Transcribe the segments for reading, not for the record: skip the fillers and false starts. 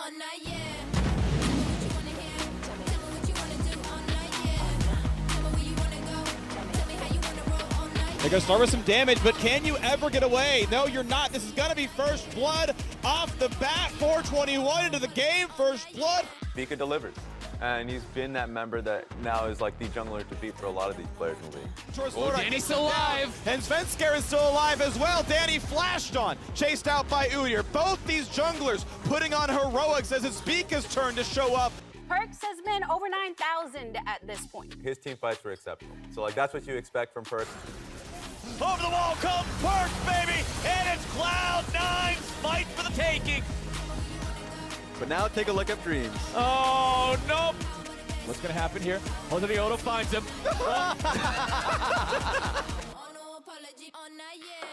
all night, yeah. Tell me what you wanna hear. Tell me what you wanna do all night, yeah. Tell me where you wanna go. Tell me how you wanna roll all night. They're gonna start with some damage, but can you ever get away? No, you're not. This is gonna be first blood off the bat. 4:21 into the game, first blood. Vika delivers. And he's been that member that now is like the jungler to beat for a lot of these players in the league. Oh, Danny's still alive. And Svenskar is still alive as well. Danny flashed on, chased out by Udyr. Both these junglers putting on heroics as it's Vika's turn to show up. Perks has been over 9,000 at this point. His team fights were exceptional. So like that's what you expect from Perks. Over the wall comes Perks, baby, and it's Cloud9's fight for the taking. But now take a look at Dreams. Oh, nope. What's gonna happen here? Oto finds him. Oh, no apology all night, yeah.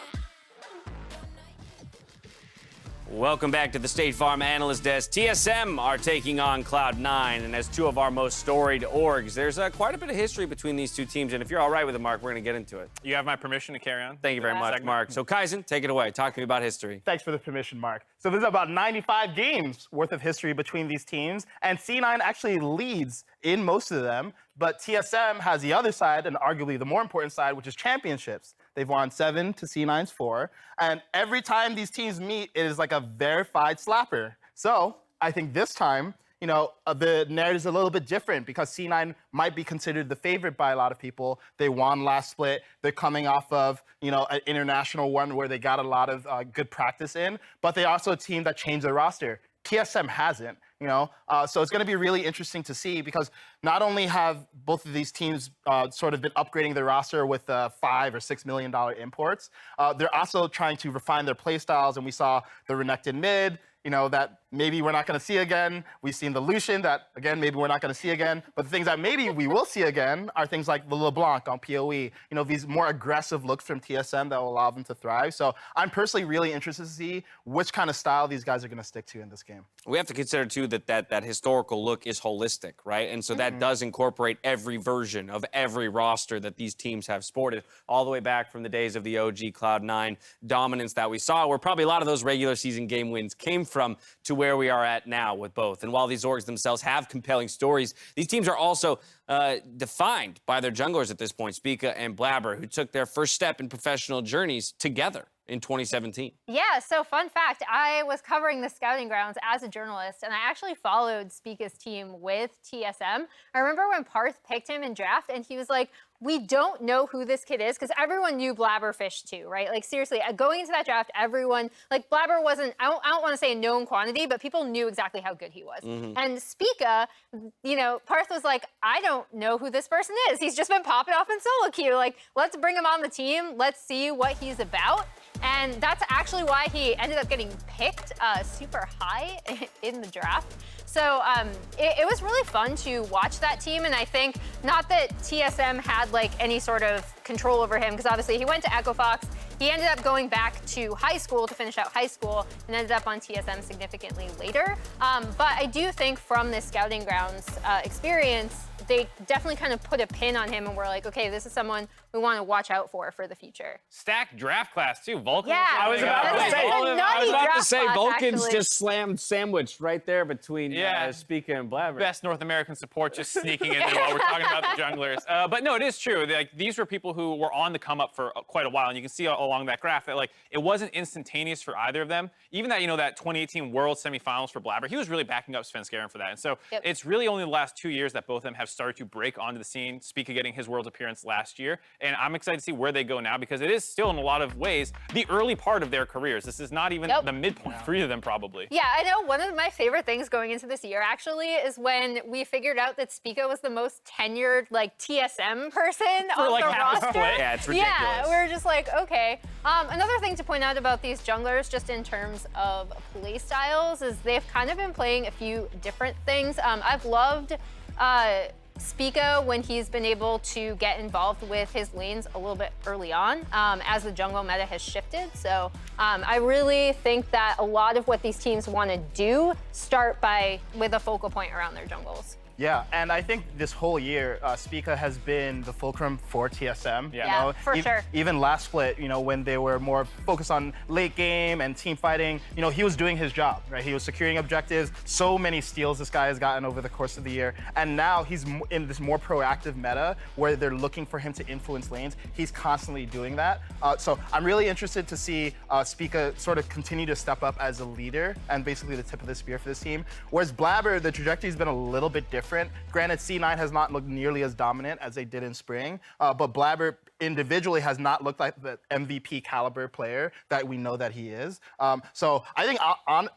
Welcome back to the State Farm Analyst Desk. TSM are taking on Cloud9, and as two of our most storied orgs, there's quite a bit of history between these two teams, and if you're all right with it, Mark, we're going to get into it. You have my permission to carry on? Thank you very much, Mark. So, Kaizen, take it away. Talk to me about history. Thanks for the permission, Mark. So there's about 95 games worth of history between these teams, and C9 actually leads in most of them, but TSM has the other side, and arguably the more important side, which is championships. They've won 7 to C9's 4, and every time these teams meet, it is like a verified slapper. So I think this time, you know, the narrative is a little bit different because C9 might be considered the favorite by a lot of people. They won last split. They're coming off of, you know, an international one where they got a lot of good practice in, but they're also a team that changed their roster. TSM hasn't, you know, so it's going to be really interesting to see because not only have both of these teams sort of been upgrading their roster with $5 or $6 million imports, they're also trying to refine their play styles, and we saw the Renekton mid, you know, that maybe we're not going to see again. We've seen the Lucian that, again, maybe we're not going to see again. But the things that maybe we will see again are things like the LeBlanc on PoE. You know, these more aggressive looks from TSM that will allow them to thrive. So I'm personally really interested to see which kind of style these guys are going to stick to in this game. We have to consider, too, that historical look is holistic, right? And so that does incorporate every version of every roster that these teams have sported, all the way back from the days of the OG Cloud9 dominance that we saw, where probably a lot of those regular season game wins came from, to where we are at now with both. And while these orgs themselves have compelling stories, these teams are also defined by their junglers at this point, Spica and Blabber, who took their first step in professional journeys together in 2017. Yeah, so fun fact, I was covering the scouting grounds as a journalist, and I actually followed Spica's team with TSM. I remember when Parth picked him in draft, and he was like, we don't know who this kid is, because everyone knew Blabberfish too, right? Like, seriously, going into that draft, everyone, like, Blabber wasn't, I don't want to say a known quantity, but people knew exactly how good he was. And Spica, you know, Parth was like, I don't know who this person is. He's just been popping off in solo queue. Like, let's bring him on the team. Let's see what he's about. And that's actually why he ended up getting picked super high in the draft. So it was really fun to watch that team, and I think not that TSM had like any sort of control over him, because obviously he went to Echo Fox. He ended up going back to high school to finish out high school and ended up on TSM significantly later. But I do think from this scouting grounds experience, they definitely kind of put a pin on him and were like, okay, this is someone we want to watch out for the future. Stacked draft class, too. Vulcan. Yeah, I was about to say, Vulcan's actually. just slammed sandwiched right there between Spica and Blabber. Best North American support just sneaking in there while we're talking about the junglers. But no, it is true. Like, these were people who were on the come up for quite a while, and you can see along that graph that like it wasn't instantaneous for either of them. Even that, you know, that 2018 World Semifinals for Blabber, he was really backing up Svenskar for that. And so it's really only the last 2 years that both of them have started to break onto the scene. Spica getting his Worlds appearance last year, and I'm excited to see where they go now, because it is still in a lot of ways the early part of their careers. This is not even the midpoint for either of them, probably. Yeah, I know one of my favorite things going into this year actually is when we figured out that Spica was the most tenured like TSM person on like the half a roster. split. Yeah, it's ridiculous. Yeah, we're just like, okay. Another thing to point out about these junglers, just in terms of play styles, is they've kind of been playing a few different things. I've loved Spica when he's been able to get involved with his lanes a little bit early on as the jungle meta has shifted. So I really think that a lot of what these teams want to do start with a focal point around their jungles. Yeah, and I think this whole year, Spica has been the fulcrum for TSM. Yeah. Yeah, for sure. Even last split, when they were more focused on late game and team fighting, he was doing his job, right? He was securing objectives. So many steals this guy has gotten over the course of the year. And now he's in this more proactive meta where they're looking for him to influence lanes. He's constantly doing that. So I'm really interested to see Spica sort of continue to step up as a leader and basically the tip of the spear for this team. Whereas Blabber, the trajectory's been a little bit different. Granted, C9 has not looked nearly as dominant as they did in spring, but Blabber individually has not looked like the MVP caliber player that we know that he is. So I think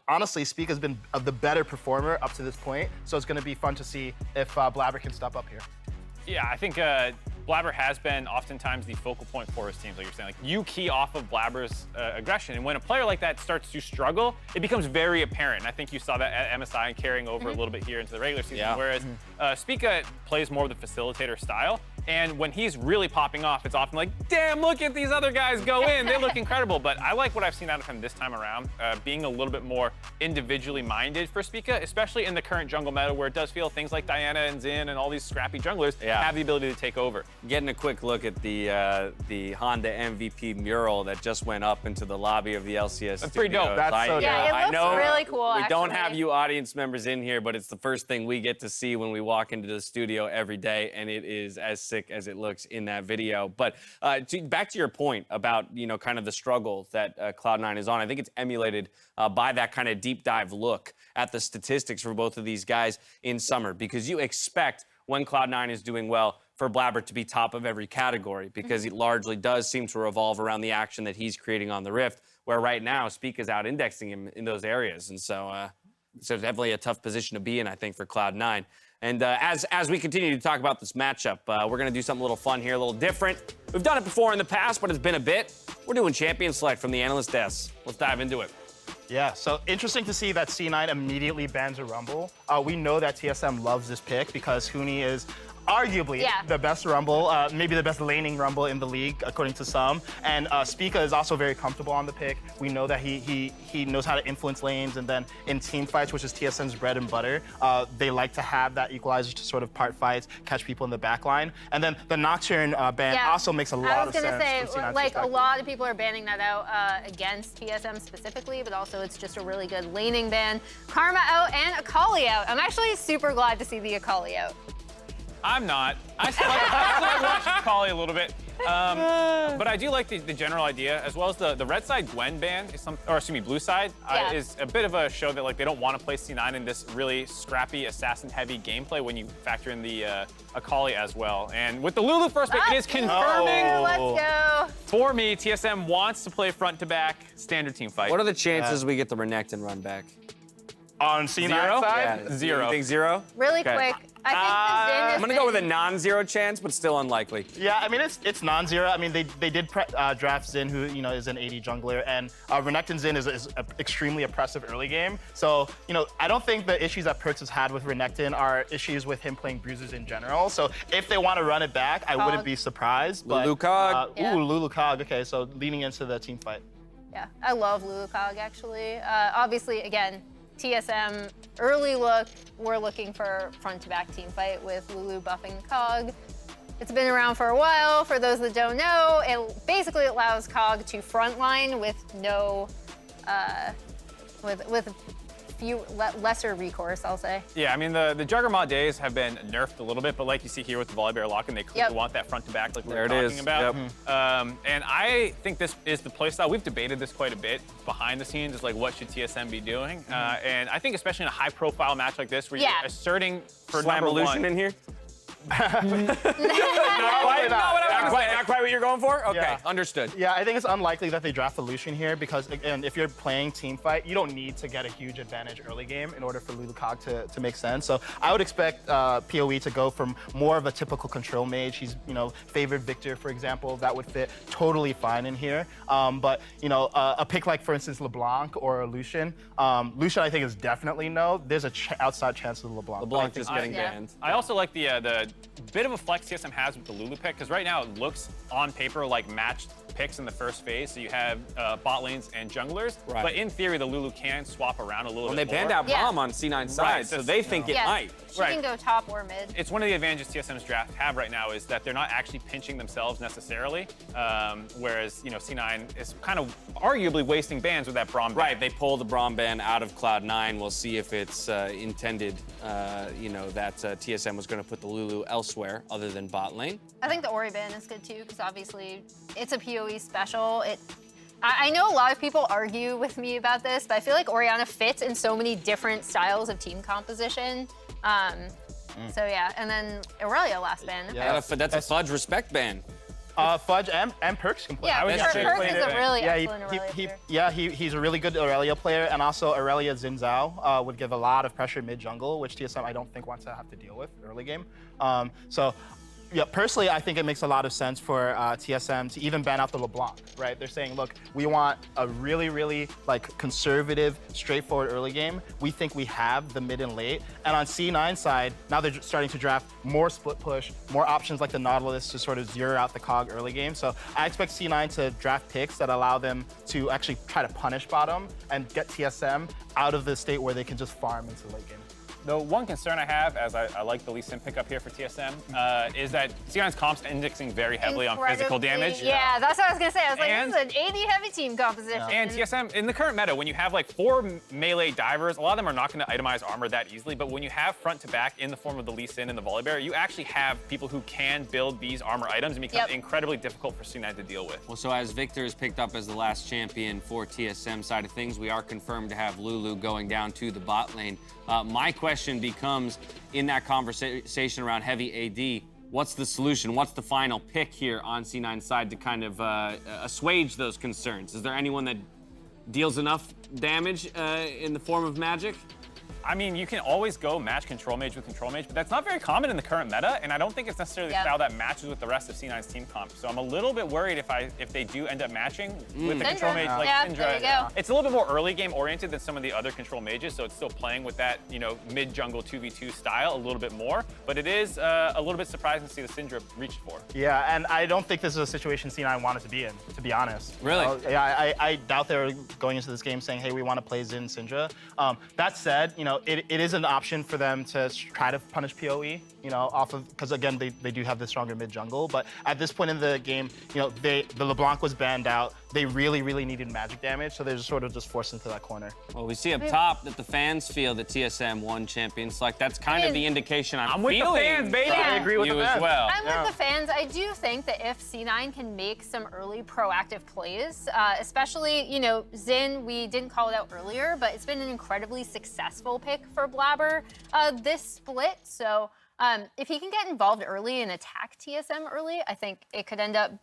honestly, Spica's been the better performer up to this point. So it's going to be fun to see if Blabber can step up here. Yeah, I think Blabber has been oftentimes the focal point for his teams, like you're saying. Like, you key off of Blabber's aggression, and when a player like that starts to struggle, it becomes very apparent. And I think you saw that at MSI and carrying over a little bit here into the regular season, whereas Spica plays more of the facilitator style. And when he's really popping off, it's often like, damn, look at these other guys go in. They look incredible. But I like what I've seen out of him this time around, being a little bit more individually minded for Spica, especially in the current jungle meta where it does feel things like Diana and Xin and all these scrappy junglers have the ability to take over. Getting a quick look at the Honda MVP mural that just went up into the lobby of the LCS That's pretty dope. That's so dope. Yeah, it looks really cool, We don't actually. have you audience members in here, but it's the first thing we get to see when we walk into the studio every day, and it is as sick as it looks in that video. But back to your point about, kind of the struggle that Cloud9 is on, I think it's emulated by that kind of deep dive look at the statistics for both of these guys in summer, because you expect when Cloud9 is doing well for Blabber to be top of every category, because it largely does seem to revolve around the action that he's creating on the Rift, where right now Spica's out indexing him in those areas. And so it's definitely a tough position to be in, I think, for Cloud9. And as we continue to talk about this matchup, we're going to do something a little fun here, a little different. We've done it before in the past, but it's been a bit. We're doing Champion Select from the Analyst Desk. Let's dive into it. Yeah, so interesting to see that C9 immediately bans a Rumble. We know that TSM loves this pick because Huni is arguably the best Rumble, maybe the best laning Rumble in the league, according to some. And Spica is also very comfortable on the pick. We know that he knows how to influence lanes, and then in team fights, which is TSM's bread and butter, they like to have that equalizer to sort of part fights, catch people in the back line. And then the Nocturne ban also makes a lot of sense. I was from gonna say, C9's like, a lot of people are banning that out against TSM specifically, but also it's just a really good laning ban. Karma out and Akali out. I'm actually super glad to see the Akali out. I'm not. I still like watching Akali a little bit. But I do like the general idea, as well as the red side Gwen ban, blue side, is a bit of a show that like they don't want to play C9 in this really scrappy, assassin-heavy gameplay when you factor in the Akali as well. And with the Lulu first pick, it is confirming. Let's go. For me, TSM wants to play front-to-back standard team fight. What are the chances we get the Renekton run back? On C9 Zero? side? Yeah, Zero. You think zero? Really Okay. quick. I think the Xin is I'm going to go with a non-zero chance, but still unlikely. Yeah, I mean, it's non-zero. I mean, they did draft Xin, who, is an AD jungler, and Renekton Xin is an extremely oppressive early game. So, I don't think the issues that Pertz has had with Renekton are issues with him playing bruisers in general. So if they want to run it back, I wouldn't be surprised. But, Lulu Cog. Yeah. Ooh, Lulu Cog. Okay, so leaning into the team fight. Yeah, I love Lulu Cog, actually. Obviously, again, TSM early look, we're looking for front-to-back team fight with Lulu buffing Cog. It's been around for a while. For those that don't know, it basically allows Cog to frontline with no, with lesser recourse, I'll say. Yeah, I mean, the Juggernaut days have been nerfed a little bit, but like you see here with the Volibear lock, and they clearly want that front to back like we were talking about. And I think this is the playstyle. We've debated this quite a bit behind the scenes. It's like, what should TSM be doing? And I think especially in a high-profile match like this, where you're asserting for number Slam-olution one. in here? Not Not quite what you're going for? Okay, Yeah. understood. Yeah, I think it's unlikely that they draft the Lucian here because, again, if you're playing team fight, you don't need to get a huge advantage early game in order for Lulu Cog to make sense. So I would expect PoE to go from more of a typical control mage. He's, favored Victor, for example. That would fit totally fine in here. But, a pick like, for instance, LeBlanc or a Lucian. Lucian, I think, is definitely no. There's a outside chance of LeBlanc. LeBlanc just getting Yeah. banned. I also like the bit of a flex TSM has with the Lulu pick, because right now it looks on paper like matched picks in the first phase. So you have bot lanes and junglers. Right. But in theory, the Lulu can swap around a little When bit they banned more. out Bomb on C9 side, Right, so that's, they think it Yeah. might. She can go top or mid. It's one of the advantages TSM's draft have right now is that they're not actually pinching themselves necessarily, whereas C9 is kind of arguably wasting bans with that Braum ban. Right, they pull the Braum ban out of Cloud9. We'll see if it's intended, that TSM was going to put the Lulu elsewhere other than bot lane. I think the Ori ban is good too, because obviously it's a PoE special. I know a lot of people argue with me about this, but I feel like Orianna fits in so many different styles of team composition. So yeah, and then Aurelia last ban. Yeah. That's a Fudge respect ban. Fudge and Perks can play. Yeah, I would Perks say is played a it. really Yeah, excellent Aurelia player. he's a really good Aurelia player, and also Aurelia Xin Zhao would give a lot of pressure mid jungle, which TSM I don't think wants to have to deal with early game. Yeah, personally, I think it makes a lot of sense for TSM to even ban out the LeBlanc, right? They're saying, look, we want a really, really conservative, straightforward early game. We think we have the mid and late. And on C9 side, now they're starting to draft more split push, more options like the Nautilus to sort of zero out the cog early game. So I expect C9 to draft picks that allow them to actually try to punish bottom and get TSM out of the state where they can just farm into late game. The one concern I have, as I like the Lee Sin pickup here for TSM, is that C9's comp's indexing very heavily on physical damage. Yeah, that's what I was gonna say. I was like, And- this is an AD heavy team composition. And TSM, in the current meta, when you have like 4 melee divers, a lot of them are not going to itemize armor that easily, but when you have front to back in the form of the Lee Sin and the Volibear, you actually have people who can build these armor items and become incredibly difficult for C9 to deal with. Well, so as Victor is picked up as the last champion for TSM side of things, we are confirmed to have Lulu going down to the bot lane. My question becomes, in that conversation around heavy AD, what's the solution? What's the final pick here on C9's side to kind of assuage those concerns? Is there anyone that deals enough damage in the form of magic? I mean, you can always go match Control Mage with Control Mage, but that's not very common in the current meta, and I don't think it's necessarily the style that matches with the rest of C9's team comp. So I'm a little bit worried if they do end up matching with the Control Mage like Syndra. There you go. It's a little bit more early game oriented than some of the other Control Mages, so it's still playing with that, mid jungle 2v2 style a little bit more, but it is a little bit surprising to see the Syndra reach for. Yeah, and I don't think this is a situation C9 wanted to be in, to be honest. Really? Yeah, I doubt they're going into this game saying, hey, we want to play Xin Syndra. That said, it is an option for them to try to punish PoE, off of, because again, they do have the stronger mid jungle. But at this point in the game, the LeBlanc was banned out. They really, really needed magic damage, so they're just sort of just forced into that corner. Well, we see up top that the fans feel that TSM won champions. Like, that's kind of the indication I'm with feeling. the fans, baby. Yeah. I agree with You the as fans. well. I'm with the fans. I do think that if C9 can make some early proactive plays, especially, Xin, we didn't call it out earlier, but it's been an incredibly successful pick for Blabber this split. So if he can get involved early and attack TSM early, I think it could end up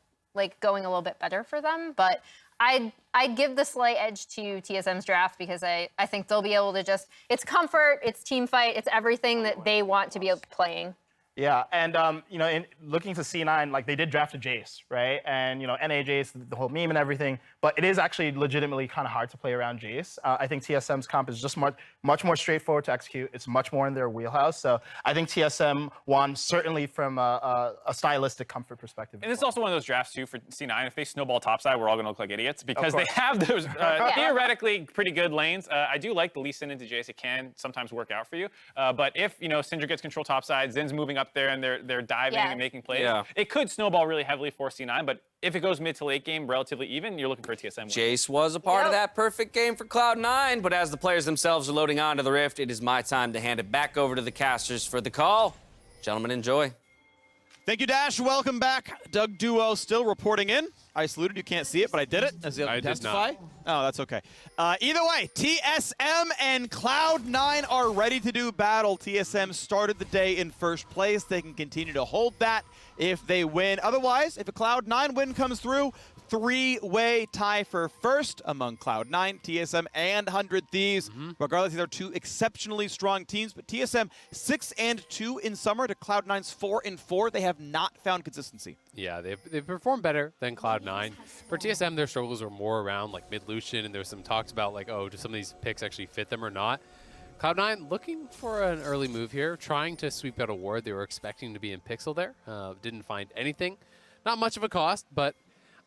going a little bit better for them. But I'd give the slight edge to TSM's draft because I think they'll be able to it's comfort, it's team fight, it's everything that they want to be playing. Yeah, and in looking to C9, they did draft a Jace, right? And NA Jace, the whole meme and everything, but it is actually legitimately kind of hard to play around Jace. I think TSM's comp is just much more straightforward to execute. It's much more in their wheelhouse. So I think TSM won certainly from a stylistic comfort perspective. And it's also one of those drafts too for C9. If they snowball topside, we're all going to look like idiots because they have those theoretically pretty good lanes. I do like the Lee Sin into Jace. It can sometimes work out for you. But if Syndra gets control topside, Zin's moving up there and they're diving and making plays, it could snowball really heavily for C9. But if it goes mid to late game, relatively even, you're looking for a TSM win. Jace was a part of that perfect game for Cloud9, but as the players themselves are loading onto the Rift, it is my time to hand it back over to the casters for the call. Gentlemen, enjoy. Thank you, Dash. Welcome back. Doug Duo still reporting in. I saluted. You can't see it, but I did it. As I testify. Oh, that's okay. Either way, TSM and Cloud9 are ready to do battle. TSM started the day in first place. They can continue to hold that if they win. Otherwise, if a Cloud9 win comes through, three-way tie for first among Cloud9, TSM, and 100 Thieves. Regardless, these are two exceptionally strong teams, but TSM 6-2 in summer to Cloud9's 4-4. They have not found consistency. Yeah, they've performed better than Cloud9. For TSM, their struggles were more around mid-Lucian, and there was some talks about do some of these picks actually fit them or not. Cloud9 looking for an early move here, trying to sweep out a ward. They were expecting to be in Pixel there. Didn't find anything. not much of a cost, but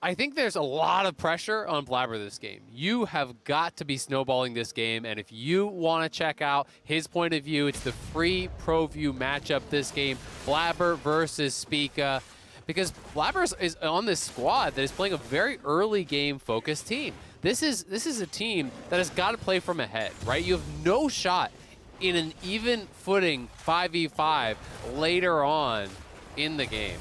I think there's a lot of pressure on Blabber this game. You have got to be snowballing this game, and if you want to check out his point of view, it's the free Pro View matchup this game, Blabber versus Spica, because Blabber is on this squad that is playing a very early game focused team. This is a team that has got to play from ahead, right? You have no shot in an even footing 5v5 later on in the game.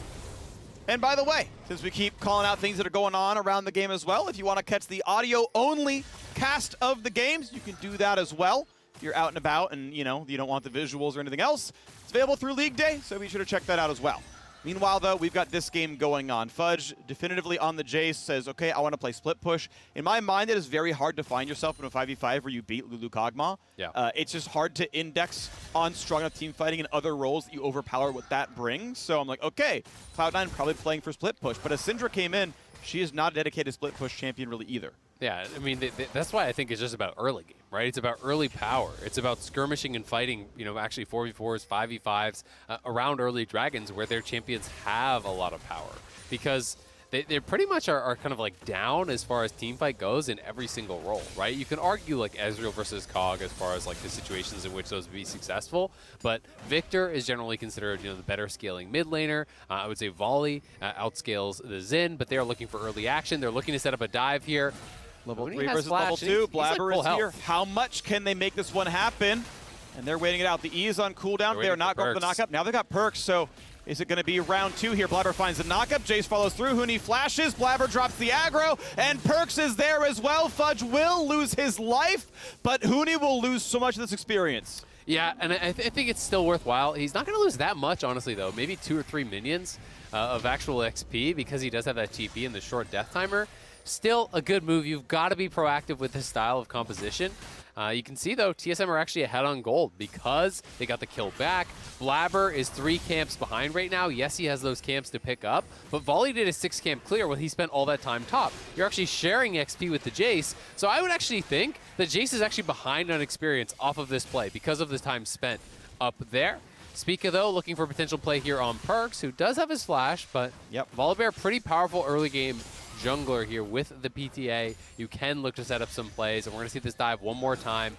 And by the way, since we keep calling out things that are going on around the game as well, if you want to catch the audio-only cast of the games, you can do that as well. If you're out and about and, you don't want the visuals or anything else, it's available through League Day, so be sure to check that out as well. Meanwhile, though, we've got this game going on. Fudge definitively on the Jace says, okay, I want to play split push. In my mind, it is very hard to find yourself in a 5v5 where you beat Lulu Kog'Maw. Yeah. It's just hard to index on strong enough team fighting and other roles that you overpower what that brings. So I'm like, okay, Cloud9 probably playing for split push. But as Syndra came in, she is not a dedicated split push champion really either. Yeah, I mean, that's why I think it's just about early game, right? It's about early power. It's about skirmishing and fighting, actually 4v4s, 5v5s around early dragons where their champions have a lot of power. Because they pretty much are kind of like down as far as team fight goes in every single role, right? You can argue like Ezreal versus Kog as far as like the situations in which those would be successful, but Victor is generally considered, the better scaling mid laner. I would say Volley outscales the Xin, but they're looking for early action. They're looking to set up a dive here. Level Huni 3 has versus flash. level 2. He's Blabber like is full here. health. How much can they make this one happen? And they're waiting it out. The E is on cooldown. They're not going for the knockup. Now they've got perks, so is it going to be round 2 here? Blabber finds the knockup. Jace follows through. Huni flashes. Blabber drops the aggro, and Perks is there as well. Fudge will lose his life, but Huni will lose so much of this experience. Yeah, and I think it's still worthwhile. He's not going to lose that much, honestly, though. Maybe 2 or 3 minions of actual XP because he does have that TP and the short death timer. Still a good move. You've got to be proactive with this style of composition. You can see, though, TSM are actually ahead on gold because they got the kill back. Blabber is 3 camps behind right now. Yes, he has those camps to pick up, but Volley did a 6 camp clear when he spent all that time top. You're actually sharing XP with the Jace, so I would actually think that Jace is actually behind on experience off of this play because of the time spent up there. Spica, though, looking for potential play here on Perks, who does have his flash, but Volibear, pretty powerful early game jungler here with the PTA. You can look to set up some plays, and we're going to see this dive one more time.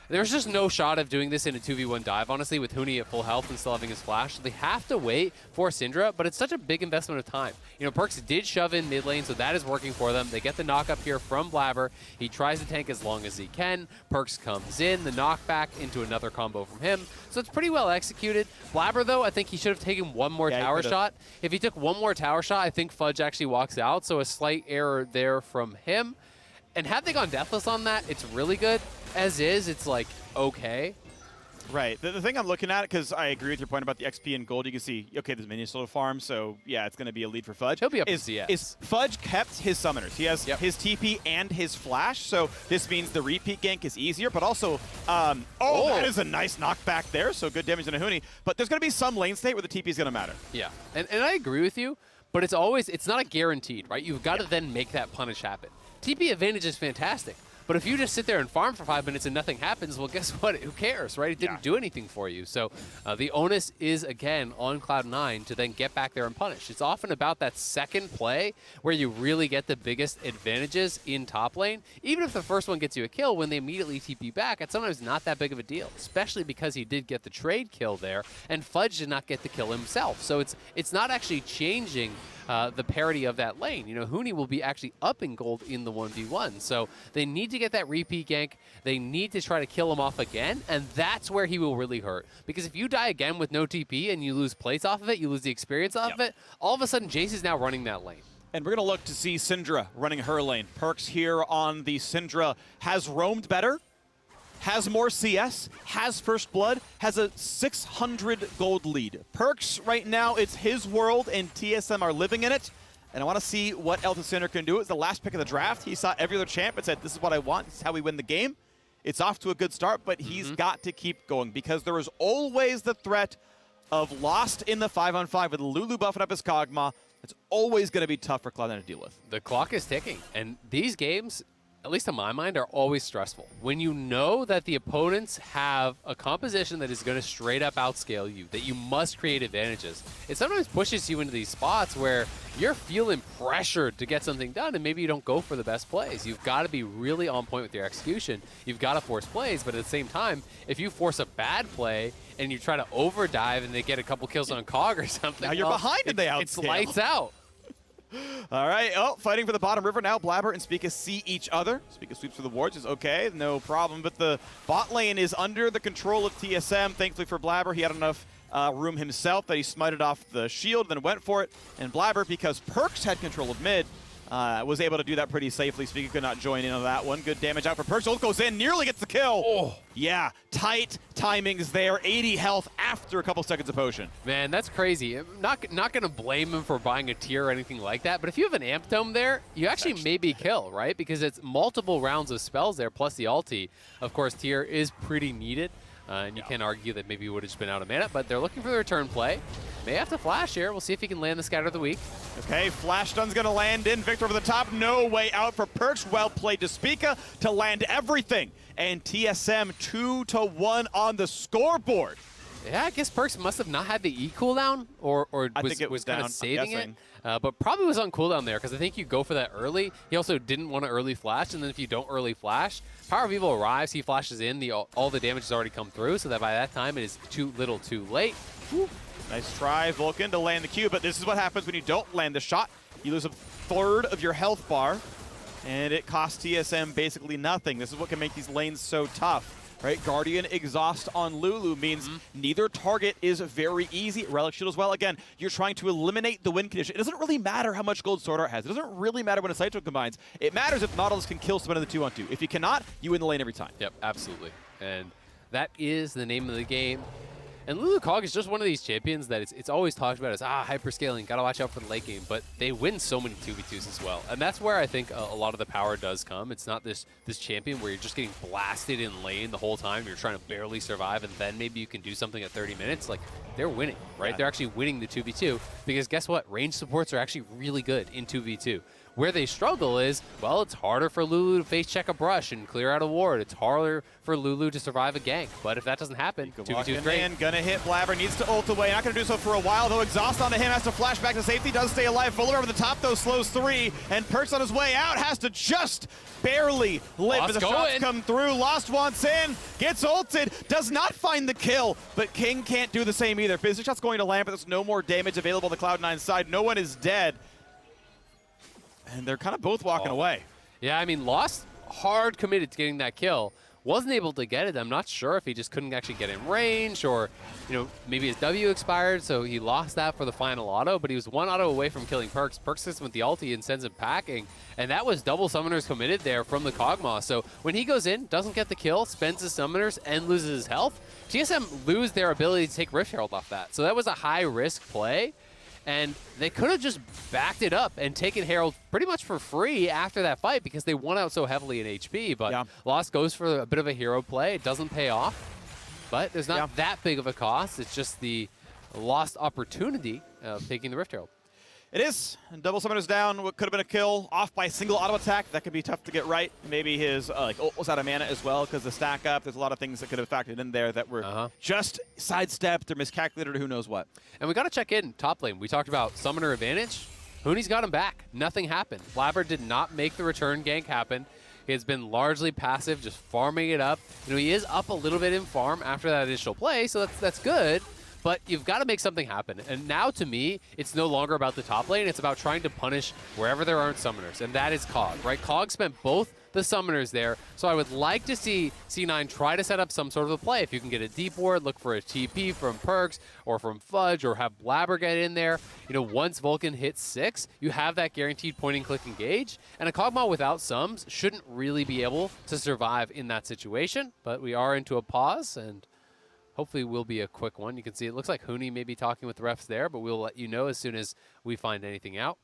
There's just no shot of doing this in a 2v1 dive, honestly, with Huni at full health and still having his flash. So they have to wait for Syndra, but it's such a big investment of time. Perks did shove in mid lane, so that is working for them. They get the knock up here from Blabber. He tries to tank as long as he can. Perks comes in, the knockback into another combo from him. So it's pretty well executed. Blabber, though, I think he should have taken one more tower shot. If he took one more tower shot, I think Fudge actually walks out, so a slight error there from him. And had they gone deathless on that, it's really good. As is, it's like, okay. Right. The thing I'm looking at, because I agree with your point about the XP and gold, you can see, okay, there's minions still to farm, so yeah, it's going to be a lead for Fudge. He'll be up to CS. Is Fudge kept his summoners. He has his TP and his flash, so this means the repeat gank is easier, but also, that is a nice knockback there, so good damage on a Huni. But there's going to be some lane state where the TP is going to matter. Yeah, and I agree with you, but it's not a guaranteed, right? You've got to then make that punish happen. TP advantage is fantastic, but if you just sit there and farm for 5 minutes and nothing happens, well, guess what? Who cares, right? It didn't do anything for you. So the onus is, again, on Cloud9 to then get back there and punish. It's often about that second play where you really get the biggest advantages in top lane. Even if the first one gets you a kill, when they immediately TP back, it's sometimes not that big of a deal, especially because he did get the trade kill there, and Fudge did not get the kill himself. So it's not actually changing the parity of that lane. Huni will be actually up in gold in the 1v1. So they need to get that repeat gank. They need to try to kill him off again, and that's where he will really hurt. Because if you die again with no TP and you lose plates off of it, you lose the experience off of it, all of a sudden Jace is now running that lane. And we're going to look to see Syndra running her lane. Perks here on the Syndra has roamed better, has more CS, has first blood, has a 600 gold lead. Perks right now, it's his world, and TSM are living in it. And I want to see what Syndra can do. It's the last pick of the draft. He saw every other champ and said, this is what I want. This is how we win the game. It's off to a good start, but he's got to keep going because there is always the threat of lost in the 5-on-5 with Lulu buffing up his Kog'Maw. It's always going to be tough for Cloud9 to deal with. The clock is ticking, and these games, at least in my mind, are always stressful. When you know that the opponents have a composition that is going to straight up outscale you, that you must create advantages, it sometimes pushes you into these spots where you're feeling pressured to get something done, and maybe you don't go for the best plays. You've got to be really on point with your execution. You've got to force plays, but at the same time, if you force a bad play and you try to overdive and they get a couple kills on COG or something, Now you're behind and they outscale. It's lights out. All right, fighting for the bottom river now. Blabber and Spica see each other. Spica sweeps through the wards, is okay, no problem. But the bot lane is under the control of TSM. Thankfully for Blabber, he had enough room himself that he smited off the shield, then went for it. And Blabber, because Perks had control of mid, was able to do that pretty safely. Spica could not join in on that one. Good damage out for Perks. Ult goes in, nearly gets the kill. Oh. Yeah, tight timings there. 80 health after a couple seconds of potion. Man, that's crazy. I'm not going to blame him for buying a tier or anything like that, but if you have an amp tome there, you actually maybe kill, right? Because it's multiple rounds of spells there, plus the ulti. Of course, tier is pretty needed, and you can argue that maybe he would have just been out of mana, but they're looking for the return play. May have to flash here. We'll see if he can land the Scatter of the Week. Okay, Flash Stun's gonna land in. Victor over the top. No way out for Perks. Well played to Spica to land everything. And TSM 2-1 on the scoreboard. Yeah, I guess Perks must have not had the E cooldown, or I think it was kind down, of saving I'm it. But probably was on cooldown there, because I think you go for that early. He also didn't want to early flash, and then if you don't early flash, Power of Evil arrives, he flashes in, all the damage has already come through, so that by that time it is too little too late. Woo. Nice try, Vulcan, to land the Q, but this is what happens when you don't land the shot. You lose a third of your health bar, and it costs TSM basically nothing. This is what can make these lanes so tough, right? Guardian exhaust on Lulu means neither target is very easy. Relic Shield as well. Again, you're trying to eliminate the win condition. It doesn't really matter how much gold Sword Art has. It doesn't really matter when a Cyto combines. It matters if Nautilus can kill someone in the 2-on-2. If you cannot, you win the lane every time. Yep, absolutely. And that is the name of the game. And Lulu Cog is just one of these champions that it's always talked about as, hyperscaling, gotta watch out for the late game, but they win so many 2v2s as well. And that's where I think a lot of the power does come. It's not this champion where you're just getting blasted in lane the whole time, you're trying to barely survive, and then maybe you can do something at 30 minutes. Like, they're winning, right? Yeah. They're actually winning the 2v2, because guess what? Range supports are actually really good in 2v2. Where they struggle is, well, it's harder for Lulu to face check a brush and clear out a ward. It's harder for Lulu to survive a gank. But if that doesn't happen, 2v2 is great. Gonna hit Blabber, needs to ult away. Not gonna do so for a while, though. Exhaust onto him, has to flash back to safety, does stay alive. Fuller over the top, though, slows 3. And Perks on his way out has to just barely live as the shots come through. Lost wants in, gets ulted, does not find the kill, but King can't do the same either. Physics shot's going to land, but there's no more damage available on the Cloud9 side. No one is dead. And they're kind of both walking away. Yeah, I mean, Lost hard committed to getting that kill. Wasn't able to get it. I'm not sure if he just couldn't actually get in range, or, maybe his W expired, so he lost that for the final auto, but he was one auto away from killing Perks. Perks hits him with the ulti and sends him packing, and that was double summoners committed there from the Kog'Maw. So when he goes in, doesn't get the kill, spends his summoners, and loses his health, TSM lose their ability to take Rift Herald off that. So that was a high-risk play. And they could have just backed it up and taken Herald pretty much for free after that fight, because they won out so heavily in HP. But Lost goes for a bit of a hero play. It doesn't pay off. But there's not that big of a cost. It's just the lost opportunity of taking the Rift Herald. It is. And double summoners down. What could have been a kill off by a single auto attack. That could be tough to get right. Maybe his ult was out of mana as well, because the stack up. There's a lot of things that could have factored in there that were just sidestepped or miscalculated or who knows what. And we got to check in top lane. We talked about summoner advantage. Huni's got him back. Nothing happened. Blabber did not make the return gank happen. He has been largely passive, just farming it up. He is up a little bit in farm after that initial play, so that's good. But you've got to make something happen. And now, to me, it's no longer about the top lane. It's about trying to punish wherever there aren't summoners. And that is COG, right? COG spent both the summoners there. So I would like to see C9 try to set up some sort of a play. If you can get a deep ward, look for a TP from Perks or from Fudge, or have Blabber get in there. Once Vulcan hits 6, you have that guaranteed point-and-click engage. And a Kog'Maw without sums shouldn't really be able to survive in that situation. But we are into a pause, and hopefully will be a quick one. You can see it looks like Huni may be talking with the refs there, but we'll let you know as soon as we find anything out.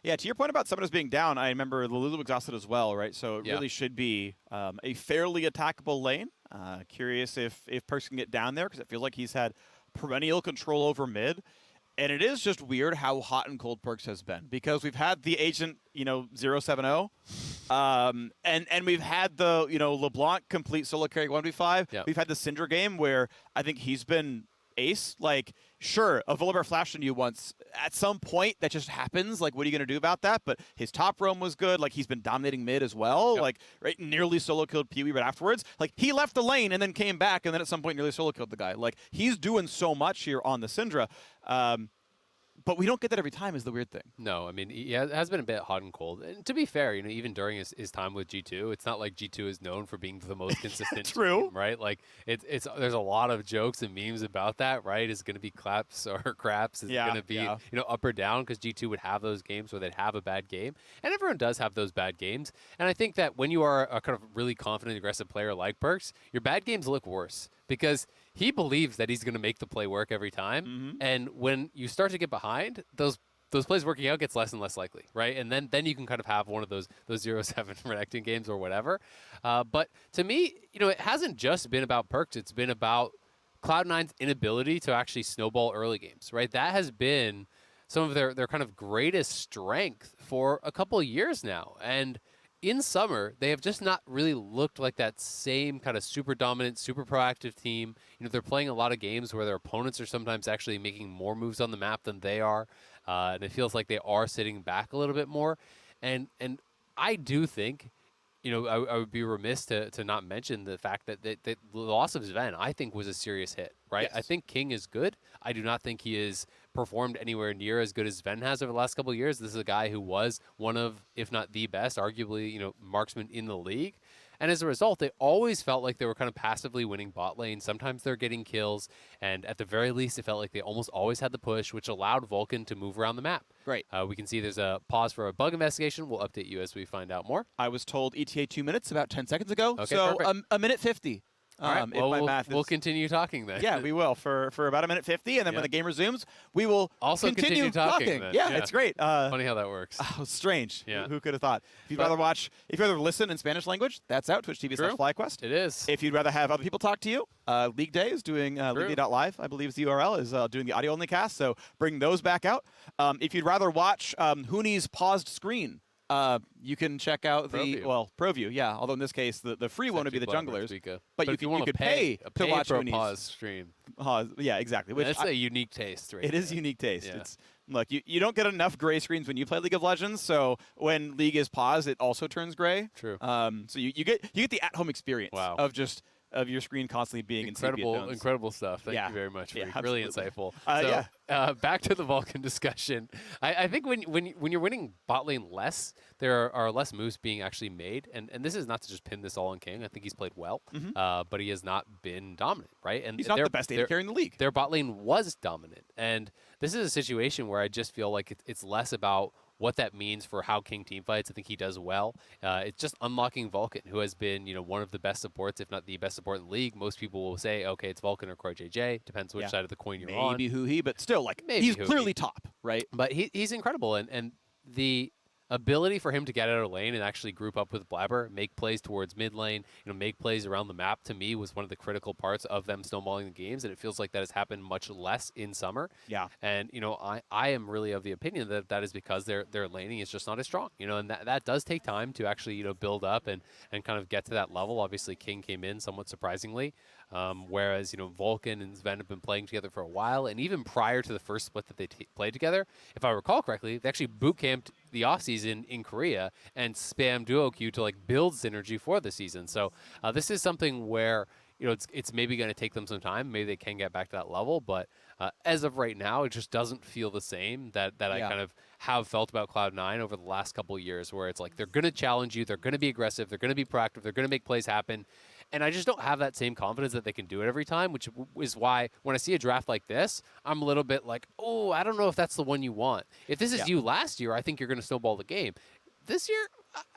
Yeah, to your point about summoners being down, I remember the Lulu exhausted as well, right? So it really should be a fairly attackable lane. Curious if Perks can get down there, because it feels like he's had perennial control over mid. And it is just weird how hot and cold Perks has been, because we've had the agent, 070, And we've had the LeBlanc complete solo carry 1v5. Yep. We've had the Syndra game where I think he's been ace. Like, sure, a Volibear flashed on you once. At some point, that just happens. Like, what are you going to do about that? But his top roam was good. Like, he's been dominating mid as well. Yep. Like, right, nearly solo killed Pee-wee right afterwards. Like, he left the lane and then came back, and then at some point nearly solo killed the guy. Like, he's doing so much here on the Syndra. But we don't get that every time is the weird thing. No, I mean, he has been a bit hot and cold. And to be fair, even during his time with G2, it's not like G2 is known for being the most consistent True. team, right? Like, there's a lot of jokes and memes about that, right? Is it going to be claps or craps? Is it going to be, up or down? Because G2 would have those games where they'd have a bad game. And everyone does have those bad games. And I think that when you are a kind of really confident, aggressive player like Perks, your bad games look worse because he believes that he's going to make the play work every time. Mm-hmm. And when you start to get behind, those plays working out gets less and less likely, right? And then you can kind of have one of those 0-7 Renekton games or whatever. But to me, it hasn't just been about Perks. It's been about Cloud9's inability to actually snowball early games, right? That has been some of their kind of greatest strength for a couple of years now. And in summer, they have just not really looked like that same kind of super dominant, super proactive team. They're playing a lot of games where their opponents are sometimes actually making more moves on the map than they are. And it feels like they are sitting back a little bit more. And I do think, I would be remiss to not mention the fact that the loss of Sven, I think, was a serious hit, right? Yes. I think King is good. I do not think he is performed anywhere near as good as Sven has over the last couple of years. This is a guy who was one of, if not the best, arguably, marksman in the league. And as a result, they always felt like they were kind of passively winning bot lane. Sometimes they're getting kills. And at the very least, it felt like they almost always had the push, which allowed Vulcan to move around the map. Right. We can see there's a pause for a bug investigation. We'll update you as we find out more. I was told ETA 2 minutes about 10 seconds ago. Okay, so perfect. a minute 50. All right, if my math is... we'll continue talking then. Yeah, we will for about a minute 50, and then when the game resumes, we will also continue talking. Then. Yeah, it's great. Funny how that works. Oh, strange. Yeah. Who could have thought? If you'd rather listen in Spanish language, that's out, twitch.tv/FlyQuest. It is. If you'd rather have other people talk to you, League Day is doing leagueday.live, I believe is the URL, is doing the audio-only cast, so bring those back out. If you'd rather watch Hooney's paused screen, you can check out ProView, yeah. Although in this case, the free one would be the junglers. But you could pay to watch for a Hooney's pause stream. Yeah, exactly. Which That's a unique taste, right? It is unique taste. Yeah. Look, you don't get enough gray screens when you play League of Legends, so when League is paused, it also turns gray. True. So you get the at-home experience of your screen constantly being incredible stuff. Thank you very much. Yeah, really insightful. Back to the Vulcan discussion. I think when you're winning bot lane less, there are less moves being actually made, and this is not to just pin this all on King. I think he's played well, but he has not been dominant, right? And he's not the best AD carry in the league. Their bot lane was dominant, and this is a situation where I just feel like it's less about what that means for how King team fights. I think he does well. It's just unlocking Vulcan, who has been, one of the best supports, if not the best support in the league. Most people will say, okay, it's Vulcan or KroiJJ. Depends which side of the coin you're on. Maybe Huhi, but still, he's clearly top, right? But he's incredible, and the ability for him to get out of lane and actually group up with Blabber, make plays towards mid lane, make plays around the map, to me was one of the critical parts of them snowballing the games, and it feels like that has happened much less in summer. Yeah. And I am really of the opinion that is because their laning is just not as strong. And that does take time to actually build up and kind of get to that level. Obviously, King came in somewhat surprisingly. Whereas, Vulcan and Sven have been playing together for a while, and even prior to the first split that they played together, if I recall correctly, they actually boot camped the offseason in Korea and spammed duo queue to build synergy for the season. So this is something where it's maybe going to take them some time. Maybe they can get back to that level, but as of right now, it just doesn't feel the same that I kind of have felt about Cloud9 over the last couple of years, where it's like they're going to challenge you, they're going to be aggressive, they're going to be proactive, they're going to make plays happen. And I just don't have that same confidence that they can do it every time, which is why when I see a draft like this, I'm a little bit like, oh, I don't know if that's the one you want. If this is you last year, I think you're going to snowball the game. This year,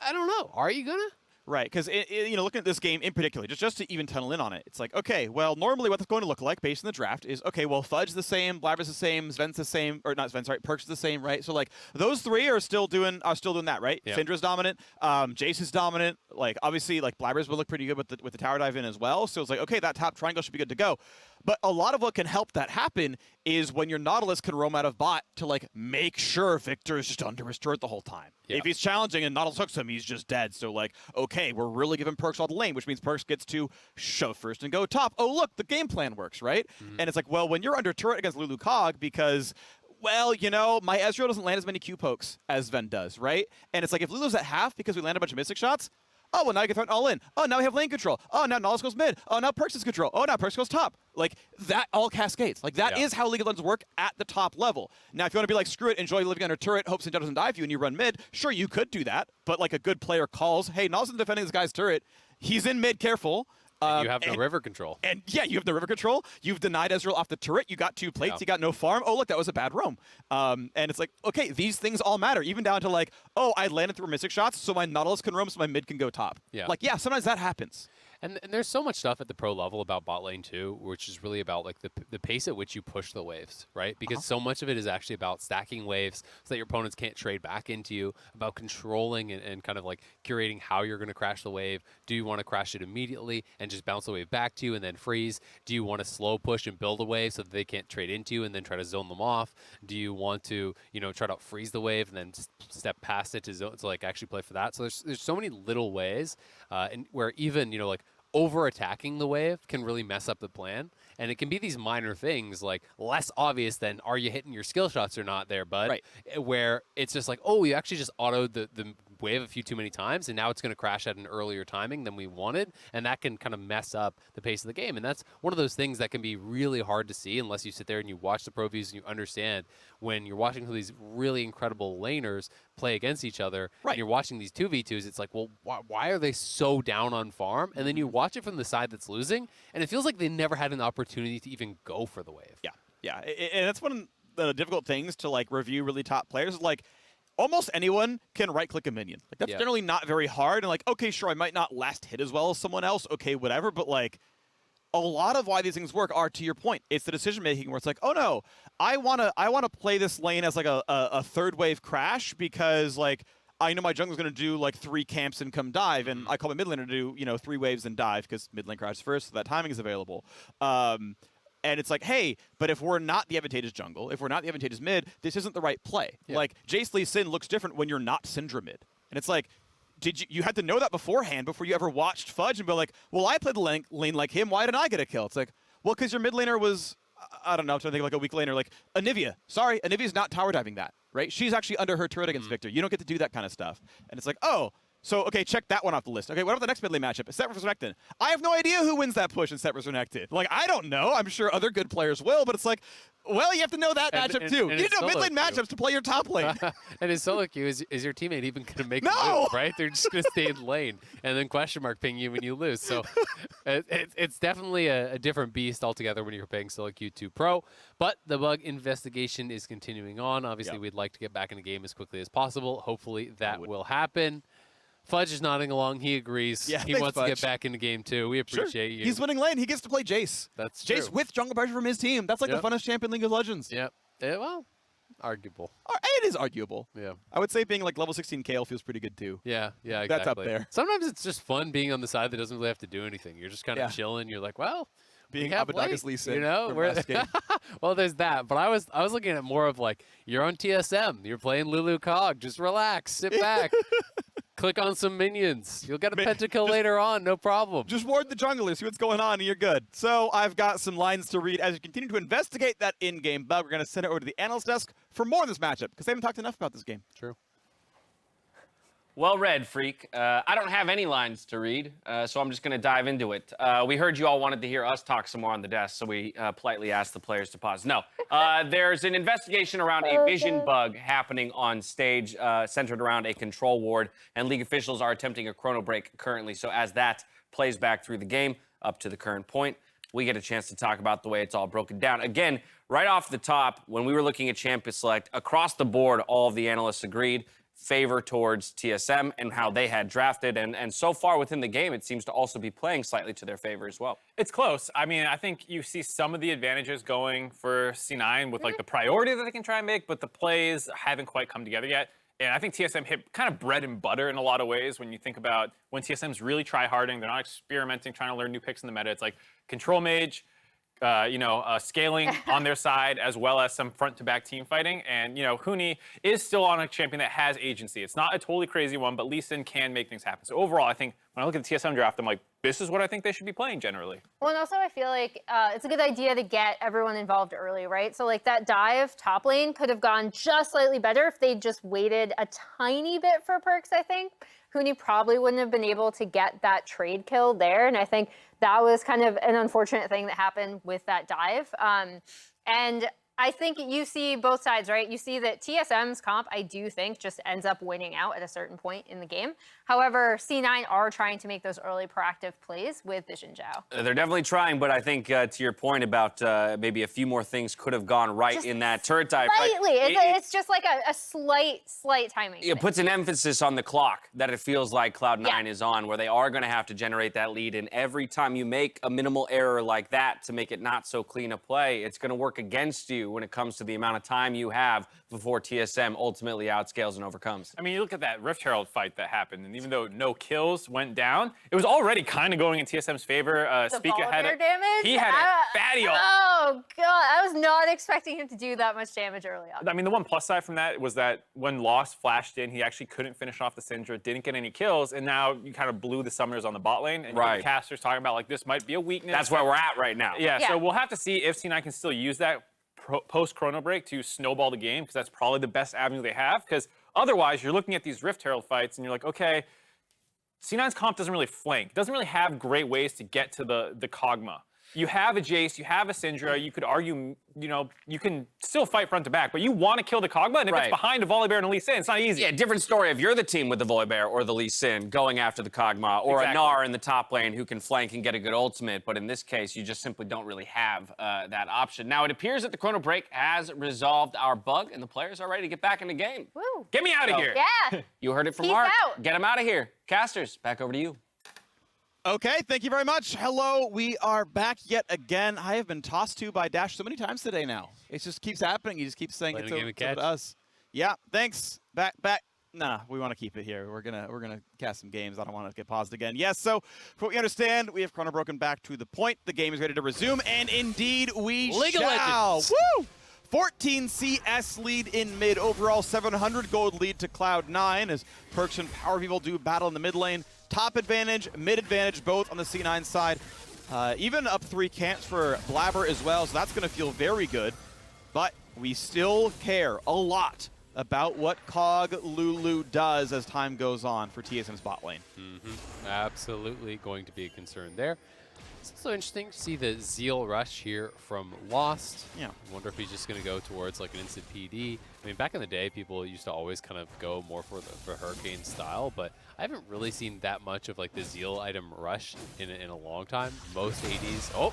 I don't know. Are you going to? Right, because looking at this game in particular, just to even tunnel in on it, it's like, okay, well, normally what it's going to look like based on the draft is, okay, well, Fudge's the same, Blabber's the same, Sven's the same, or not Sven, sorry, Perk's the same, right? So those three are still doing that, right? Yep. Syndra's dominant, Jace is dominant, obviously Blabber's will look pretty good with the tower dive in as well. So it's like, okay, that top triangle should be good to go. But a lot of what can help that happen is when your Nautilus can roam out of bot to like make sure Victor is just under his turret the whole time. Yeah. If he's challenging and Nautilus hooks him, he's just dead. So like, okay, we're really giving Perks all the lane, which means Perks gets to shove first and go top. Oh, look, the game plan works, right? And it's like, well, when you're under turret against Lulu Cog because well, you know, my Ezreal doesn't land as many Q pokes as Ven does, right? And it's like, if Lulu's at half because we land a bunch of Mystic shots, oh, well, now you can threaten all in. Oh, now we have lane control. Oh, now Nautilus goes mid. Oh, now Perks is control. Oh, now Perks goes top. Like, that all cascades. Like, that is how League of Legends work at the top level. Now, if you want to be like, screw it, enjoy living under turret, hope St. doesn't die for you, and you run mid, sure, you could do that. But, like, a good player calls, hey, Nautilus is defending this guy's turret. He's in mid, careful. You have no river control. And yeah, you have the river control. You've denied Ezreal off the turret. You got 2 plates. You got no farm. Oh, look, that was a bad roam. And it's like, okay, these things all matter. Even down to like, oh, I landed through Mystic shots, so my Nautilus can roam, so my mid can go top. Yeah. Like, yeah, sometimes that happens. And there's so much stuff at the pro level about bot lane too, which is really about like the pace at which you push the waves, right? Because so much of it is actually about stacking waves so that your opponents can't trade back into you, about controlling and kind of like curating how you're going to crash the wave. Do you want to crash it immediately and just bounce the wave back to you and then freeze? Do you want to slow push and build a wave so that they can't trade into you and then try to zone them off? Do you want to, you know, try to freeze the wave and then step past it to zone, to like actually play for that? So there's so many little ways and where even, you know, like over attacking the wave can really mess up the plan. And it can be these minor things like less obvious than are you hitting your skill shots or not there, bud? Right. Where it's just like, oh, you actually just autoed the wave a few too many times and now it's going to crash at an earlier timing than we wanted. And that can kind of mess up the pace of the game. And that's one of those things that can be really hard to see unless you sit there and you watch the pro views and you understand when you're watching these really incredible laners play against each other and you're watching these 2v2s, it's like, well, why are they so down on farm? And then you watch it from the side that's losing and it feels like they never had an opportunity to even go for the wave. Yeah. And that's one of the difficult things to like review really top players is like, almost anyone can right-click a minion. Like that's generally not very hard. And like, okay, sure, I might not last hit as well as someone else. Okay, whatever. But like, a lot of why these things work are, to your point, it's the decision making where it's like, oh no, I wanna play this lane as like a third wave crash because like I know my jungler's gonna do like 3 camps and come dive, and I call my mid laner to do 3 waves and dive because mid lane crashes first, so that timing is available. And it's like, hey, but if we're not the advantageous jungle, if we're not the advantageous mid, this isn't the right play. Like, Jace Lee Sin looks different when you're not Syndra mid. And it's like, you had to know that beforehand before you ever watched Fudge and be like, well, I played the lane like him. Why didn't I get a kill? It's like, well, because your mid laner was, I don't know, I'm trying to think of like a weak laner, like Anivia. Sorry, Anivia's not tower diving that, right? She's actually under her turret against Victor. You don't get to do that kind of stuff. And it's like, oh, so, okay, check that one off the list. Okay, what about the next mid lane matchup? Set versus Renekton. I have no idea who wins that push in Set versus Renekton. Like, I don't know. I'm sure other good players will, but it's like, well, you have to know that matchup too. You need to know mid lane matchups to play your top lane. And in solo queue, is your teammate even going to make No! a move, right? They're just going to stay in lane and then question mark ping you when you lose. So it's definitely a different beast altogether when you're playing solo queue 2 Pro. But the bug investigation is continuing on. Obviously, we'd like to get back in the game as quickly as possible. Hopefully that will happen. Fudge is nodding along. He agrees. Yeah, he thanks, wants Fudge. to get back in the game, too. We appreciate you. He's winning lane. He gets to play Jace. That's Jace true. with jungle pressure from his team. That's like the funnest champion League of Legends. Yep. Well, arguable. It is arguable. Yeah. I would say being like level 16 Kale feels pretty good too. Yeah, exactly. That's up there. Sometimes it's just fun being on the side that doesn't really have to do anything. You're just kind of chilling. You're like, well, Being we have Abaddon's late, Lee Sin you know, from we're last game. well, there's that. But I was looking at more of like, you're on TSM. You're playing Lulu Cog. Just relax. Sit back. Click on some minions. You'll get a pentakill later on, no problem. Just ward the jungler, see what's going on, and you're good. So I've got some lines to read as we continue to investigate that in-game bug. We're going to send it over to the analyst desk for more on this matchup because they haven't talked enough about this game. True. Well read, Freak. I don't have any lines to read, so I'm just going to dive into it. We heard you all wanted to hear us talk some more on the desk, so we politely asked the players to pause. No, there's an investigation around a vision bug happening on stage centered around a control ward, and League officials are attempting a chrono break currently. So as that plays back through the game up to the current point, we get a chance to talk about the way it's all broken down. Again, right off the top, when we were looking at Champion Select, across the board, all of the analysts agreed favor towards TSM and how they had drafted. And so far within the game, it seems to also be playing slightly to their favor as well. It's close. I mean, I think you see some of the advantages going for C9 with like the priority that they can try and make, but the plays haven't quite come together yet. And I think TSM hit kind of bread and butter in a lot of ways when you think about when TSM's really try-harding, they're not experimenting, trying to learn new picks in the meta. It's like control mage, scaling on their side, as well as some front-to-back team fighting. And, Huni is still on a champion that has agency. It's not a totally crazy one, but Lee Sin can make things happen. So overall, I think when I look at the TSM draft, I'm like, this is what I think they should be playing generally. Well, and also I feel like it's a good idea to get everyone involved early, right? So like that dive top lane could have gone just slightly better if they just waited a tiny bit for Perks, I think. Huni probably wouldn't have been able to get that trade kill there. And I think that was kind of an unfortunate thing that happened with that dive. And I think you see both sides, right? You see that TSM's comp, I do think, just ends up winning out at a certain point in the game. However, C9 are trying to make those early proactive plays with Vision Zhao. They're definitely trying, but I think to your point about maybe a few more things could have gone right Just in that turret dive. Slightly. It's just like a slight timing. It puts an emphasis on the clock that it feels like Cloud9 is on, where they are going to have to generate that lead. And every time you make a minimal error like that to make it not so clean a play, it's going to work against you when it comes to the amount of time you have before TSM ultimately outscales and overcomes. I mean, you look at that Rift Herald fight that happened, and even though no kills went down, it was already kind of going in TSM's favor. Spica had damage? He had a fatty ult. Oh, God. I was not expecting him to do that much damage early on. I mean, the one plus side from that was that when Lost flashed in, he actually couldn't finish off the Syndra, didn't get any kills, and now you kind of blew the Summoners on the bot lane, and the casters talking about, like, this might be a weakness. That's where we're at right now. Yeah, so we'll have to see if C9 can still use that post-Chrono Break to snowball the game, because that's probably the best avenue they have, because otherwise you're looking at these Rift Herald fights and you're like, okay, C9's comp doesn't really flank, doesn't really have great ways to get to the Kog'Maw. You have a Jace, you have a Syndra, you could argue, you can still fight front to back, but you want to kill the Kog'Maw, and if it's behind a Volibear and a Lee Sin, it's not easy. Yeah, different story if you're the team with the Volibear or the Lee Sin going after the Kog'Maw, or a Gnar in the top lane who can flank and get a good ultimate, but in this case, you just simply don't really have that option. Now, it appears that the Chrono Break has resolved our bug, and the players are ready to get back in the game. Woo. Get me out of here. Yeah. You heard it from Peace Mark. out. Get him out of here. Casters, back over to you. Okay, thank you very much. Hello, we are back yet again. I have been tossed to by Dash so many times today now. It just keeps happening. He just keeps saying it's over to us. Yeah, thanks. Back. Nah, we want to keep it here. We're gonna cast some games. I don't want to get paused again. Yes, so for what we understand, we have Chrono broken back to the point. The game is ready to resume, and indeed we shall. Woo! 14 CS lead in mid. Overall 700 gold lead to Cloud9 as Perks and Power People do battle in the mid lane. Top advantage, mid advantage, both on the C9 side. Even up 3 camps for Blabber as well, so that's going to feel very good. But we still care a lot about what Cog Lulu does as time goes on for TSM's bot lane. Absolutely going to be a concern there. It's also interesting to see the Zeal rush here from Lost. Yeah. I wonder if he's just going to go towards like an instant PD. I mean, back in the day, people used to always kind of go more for Hurricane style, but I haven't really seen that much of like the Zeal item rush in a long time. Most ADs. Oh.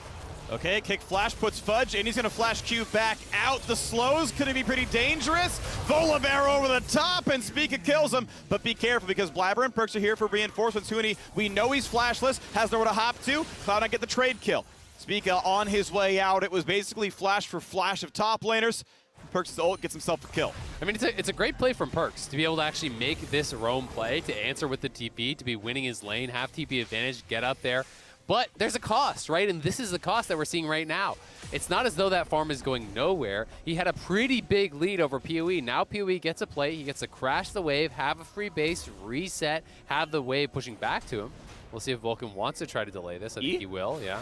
Okay, kick flash puts Fudge, and he's going to flash Q back out. The slows could be pretty dangerous. Volibear over the top, and Spica kills him. But be careful, because Blabber and Perks are here for reinforcements. Huni, we know he's flashless, has nowhere to hop to. Cloud9 get the trade kill. Spica on his way out. It was basically flash for flash of top laners. Perks' ult gets himself a kill. I mean, it's a great play from Perks to be able to actually make this roam play, to answer with the TP, to be winning his lane, have TP advantage, get up there. But there's a cost, right? And this is the cost that we're seeing right now. It's not as though that farm is going nowhere. He had a pretty big lead over PoE. Now PoE gets a play. He gets to crash the wave, have a free base, reset, have the wave pushing back to him. We'll see if Vulcan wants to try to delay this. I think he will, yeah.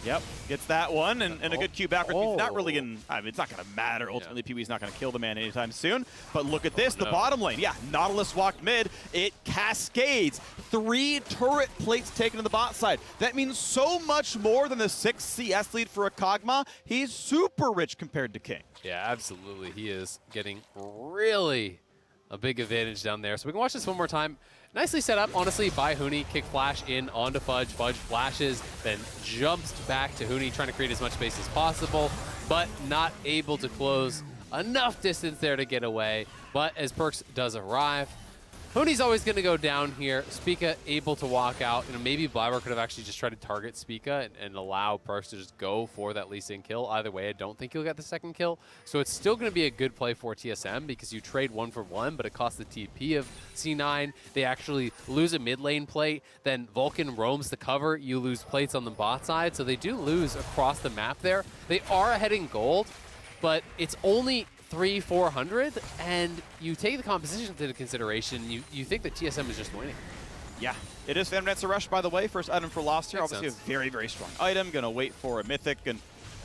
Yep, gets that one, and a good Q backward. Not really in, I mean, it's not going to matter. Ultimately, PoE's not going to kill the man anytime soon. But look at this, the bottom lane. Yeah, Nautilus walked mid. It cascades. 3 turret plates taken to the bot side. That means so much more than the 6 CS lead for a Kog'Maw. He's super rich compared to King. Yeah, absolutely. He is getting really a big advantage down there. So we can watch this one more time. Nicely set up, honestly, by Huni. Kick flash in onto Fudge. Fudge flashes, then jumps back to Huni, trying to create as much space as possible, but not able to close enough distance there to get away. But as Perks does arrive, Huni's always going to go down here. Spica able to walk out. Maybe Blabber could have actually just tried to target Spica and allow Perks to just go for that Lee Sin kill. Either way, I don't think he'll get the second kill. So it's still going to be a good play for TSM because you trade 1 for 1, but it costs the TP of C9. They actually lose a mid lane plate. Then Vulcan roams the cover. You lose plates on the bot side. So they do lose across the map there. They are ahead in gold, but it's only 300-400, and you take the composition into consideration, you think that TSM is just winning. Yeah, it is Phantom Dancer Rush, by the way. First item for Lost here. Makes Obviously sense. a very, very strong item. Going to wait for a Mythic and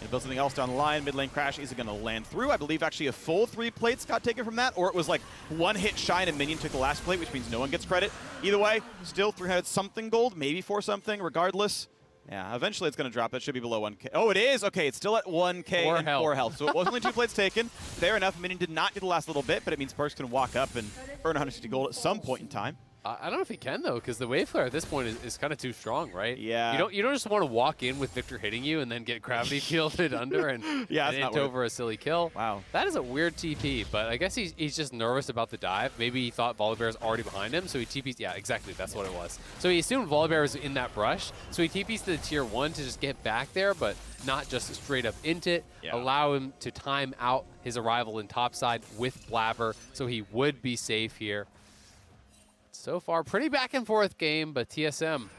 build something else down the line. Mid lane crash isn't going to land through. I believe actually a full 3 plates got taken from that, or it was like 1 hit shy and a minion took the last plate, which means no one gets credit. Either way, still 300 something gold, maybe 4 something, regardless. Yeah, eventually it's going to drop. It should be below 1K. Oh, it is? Okay, it's still at 1K and 4 health. So it was only 2 plates taken. Fair enough. Minion did not get the last little bit, but it means Perks can walk up and earn 160 gold at some point in time. I don't know if he can, though, because the wave flare at this point is kind of too strong, right? Yeah. You don't just want to walk in with Victor hitting you and then get gravity fielded under and, yeah, and int over a silly kill. Wow. That is a weird TP, but I guess he's just nervous about the dive. Maybe he thought Volibear's already behind him, so he TPs. Yeah, exactly. That's what it was. So he assumed Volibear was in that brush, so he TPs to the tier 1 to just get back there, but not just straight up int it. Yeah. Allow him to time out his arrival in topside with Blabber, so he would be safe here. So far, pretty back and forth game, but TSM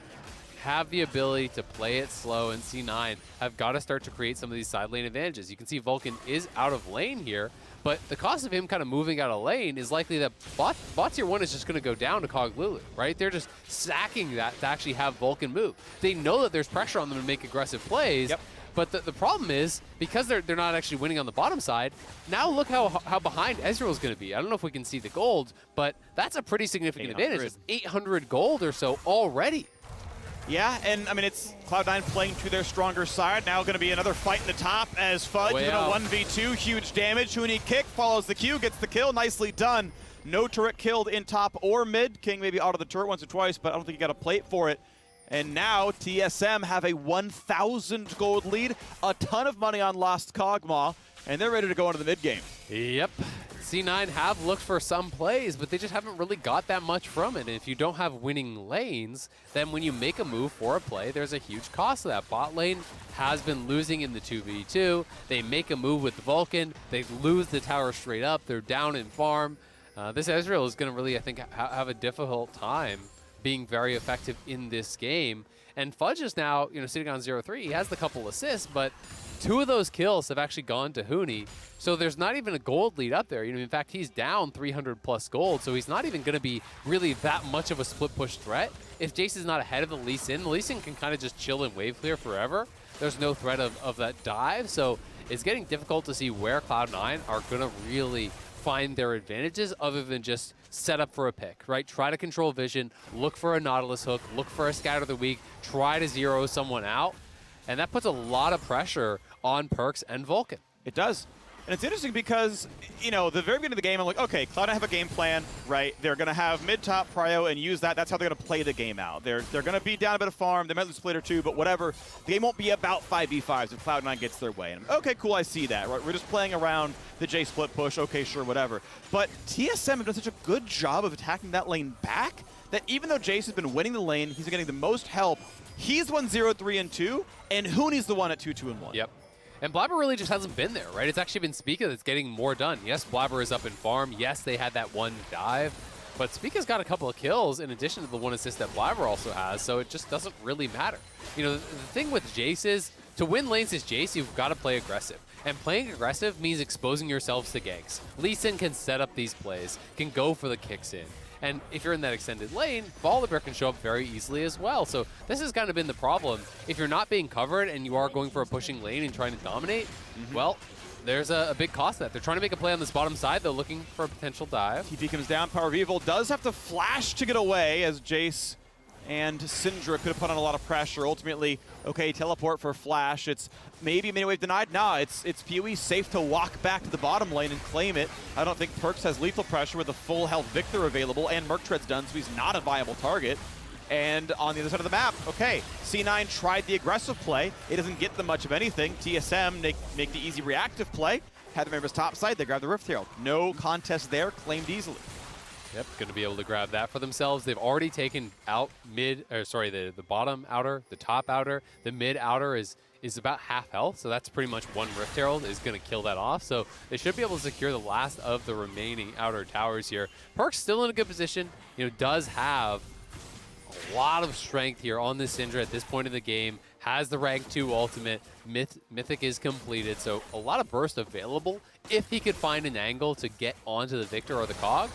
have the ability to play it slow, and C9 have got to start to create some of these side lane advantages. You can see Vulcan is out of lane here, but the cost of him kind of moving out of lane is likely that bot tier 1 is just going to go down to Cog Lulu, right? They're just sacking that to actually have Vulcan move. They know that there's pressure on them to make aggressive plays. Yep. But the problem is, because they're not actually winning on the bottom side, now look how behind Ezreal's going to be. I don't know if we can see the gold, but that's a pretty significant advantage. It's 800 gold or so already. Yeah, and I mean, it's Cloud9 playing to their stronger side. Now going to be another fight in the top as Fudge in a 1v2. Huge damage. Huni kick, follows the Q, gets the kill. Nicely done. No turret killed in top or mid. King maybe out of the turret once or twice, but I don't think he got a plate for it. And now TSM have a 1,000 gold lead, a ton of money on Lost Kog'Maw, and they're ready to go into the mid game. Yep. C9 have looked for some plays, but they just haven't really got that much from it. And if you don't have winning lanes, then when you make a move for a play, there's a huge cost to that. Bot lane has been losing in the 2v2. They make a move with the Vulcan. They lose the tower straight up. They're down in farm. This Ezreal is going to really, I think, have a difficult time being very effective in this game. And Fudge is now, sitting on 0-3. He has the couple assists, but 2 of those kills have actually gone to Huni. So there's not even a gold lead up there. In fact, he's down 300 plus gold, so he's not even going to be really that much of a split push threat. If Jace is not ahead of the Lee Sin can kind of just chill and wave clear forever. There's no threat of that dive, so it's getting difficult to see where Cloud9 are going to really find their advantages other than just set up for a pick, right? Try to control vision, look for a Nautilus hook, look for a scatter of the weak, try to zero someone out, and that puts a lot of pressure on Perks and Vulcan. It does. And it's interesting because, the very beginning of the game, I'm like, okay, Cloud9 have a game plan, right? They're going to have mid-top prio and use that. That's how they're going to play the game out. They're going to be down a bit of farm. They might lose a split or 2, but whatever. The game won't be about 5v5s if Cloud9 gets their way. And I'm, okay, cool, I see that, right? We're just playing around the J split push. Okay, sure, whatever. But TSM have done such a good job of attacking that lane back that even though Jace has been winning the lane, he's been getting the most help. He's won 0-3 and 2, and Huni's the one at 2-2 and 1. Yep. And Blabber really just hasn't been there, right? It's actually been Spica that's getting more done. Yes, Blabber is up in farm. Yes, they had that 1 dive. But Spica's got a couple of kills in addition to the 1 assist that Blabber also has, so it just doesn't really matter. The thing with Jace is, to win lanes as Jace, you've got to play aggressive. And playing aggressive means exposing yourselves to ganks. Lee Sin can set up these plays, can go for the kicks in. And if you're in that extended lane, Volibear can show up very easily as well. So this has kind of been the problem. If you're not being covered and you are going for a pushing lane and trying to dominate, well, there's a big cost to that. They're trying to make a play on this bottom side, though, looking for a potential dive. TP comes down. Power of Evil does have to flash to get away as Jace and Syndra could have put on a lot of pressure. Ultimately, okay, teleport for flash. It's maybe mini wave denied. Nah, it's PoE safe to walk back to the bottom lane and claim it. I don't think Perks has lethal pressure with a full health Victor available, and Merc Tread's done, so he's not a viable target. And on the other side of the map, okay, C9 tried the aggressive play. It doesn't get them much of anything. TSM make the easy reactive play. Had the members top side, they grab the Rift Herald. No contest there, claimed easily. Yep, going to be able to grab that for themselves. They've already taken out the bottom outer, the top outer. The mid outer is about half health, so that's pretty much one Rift Herald is going to kill that off. So they should be able to secure the last of the remaining outer towers here. Perk's still in a good position. Does have a lot of strength here on this Syndra at this point in the game. Has the rank 2 ultimate. Mythic is completed, so a lot of burst available if he could find an angle to get onto the Victor or the Cog.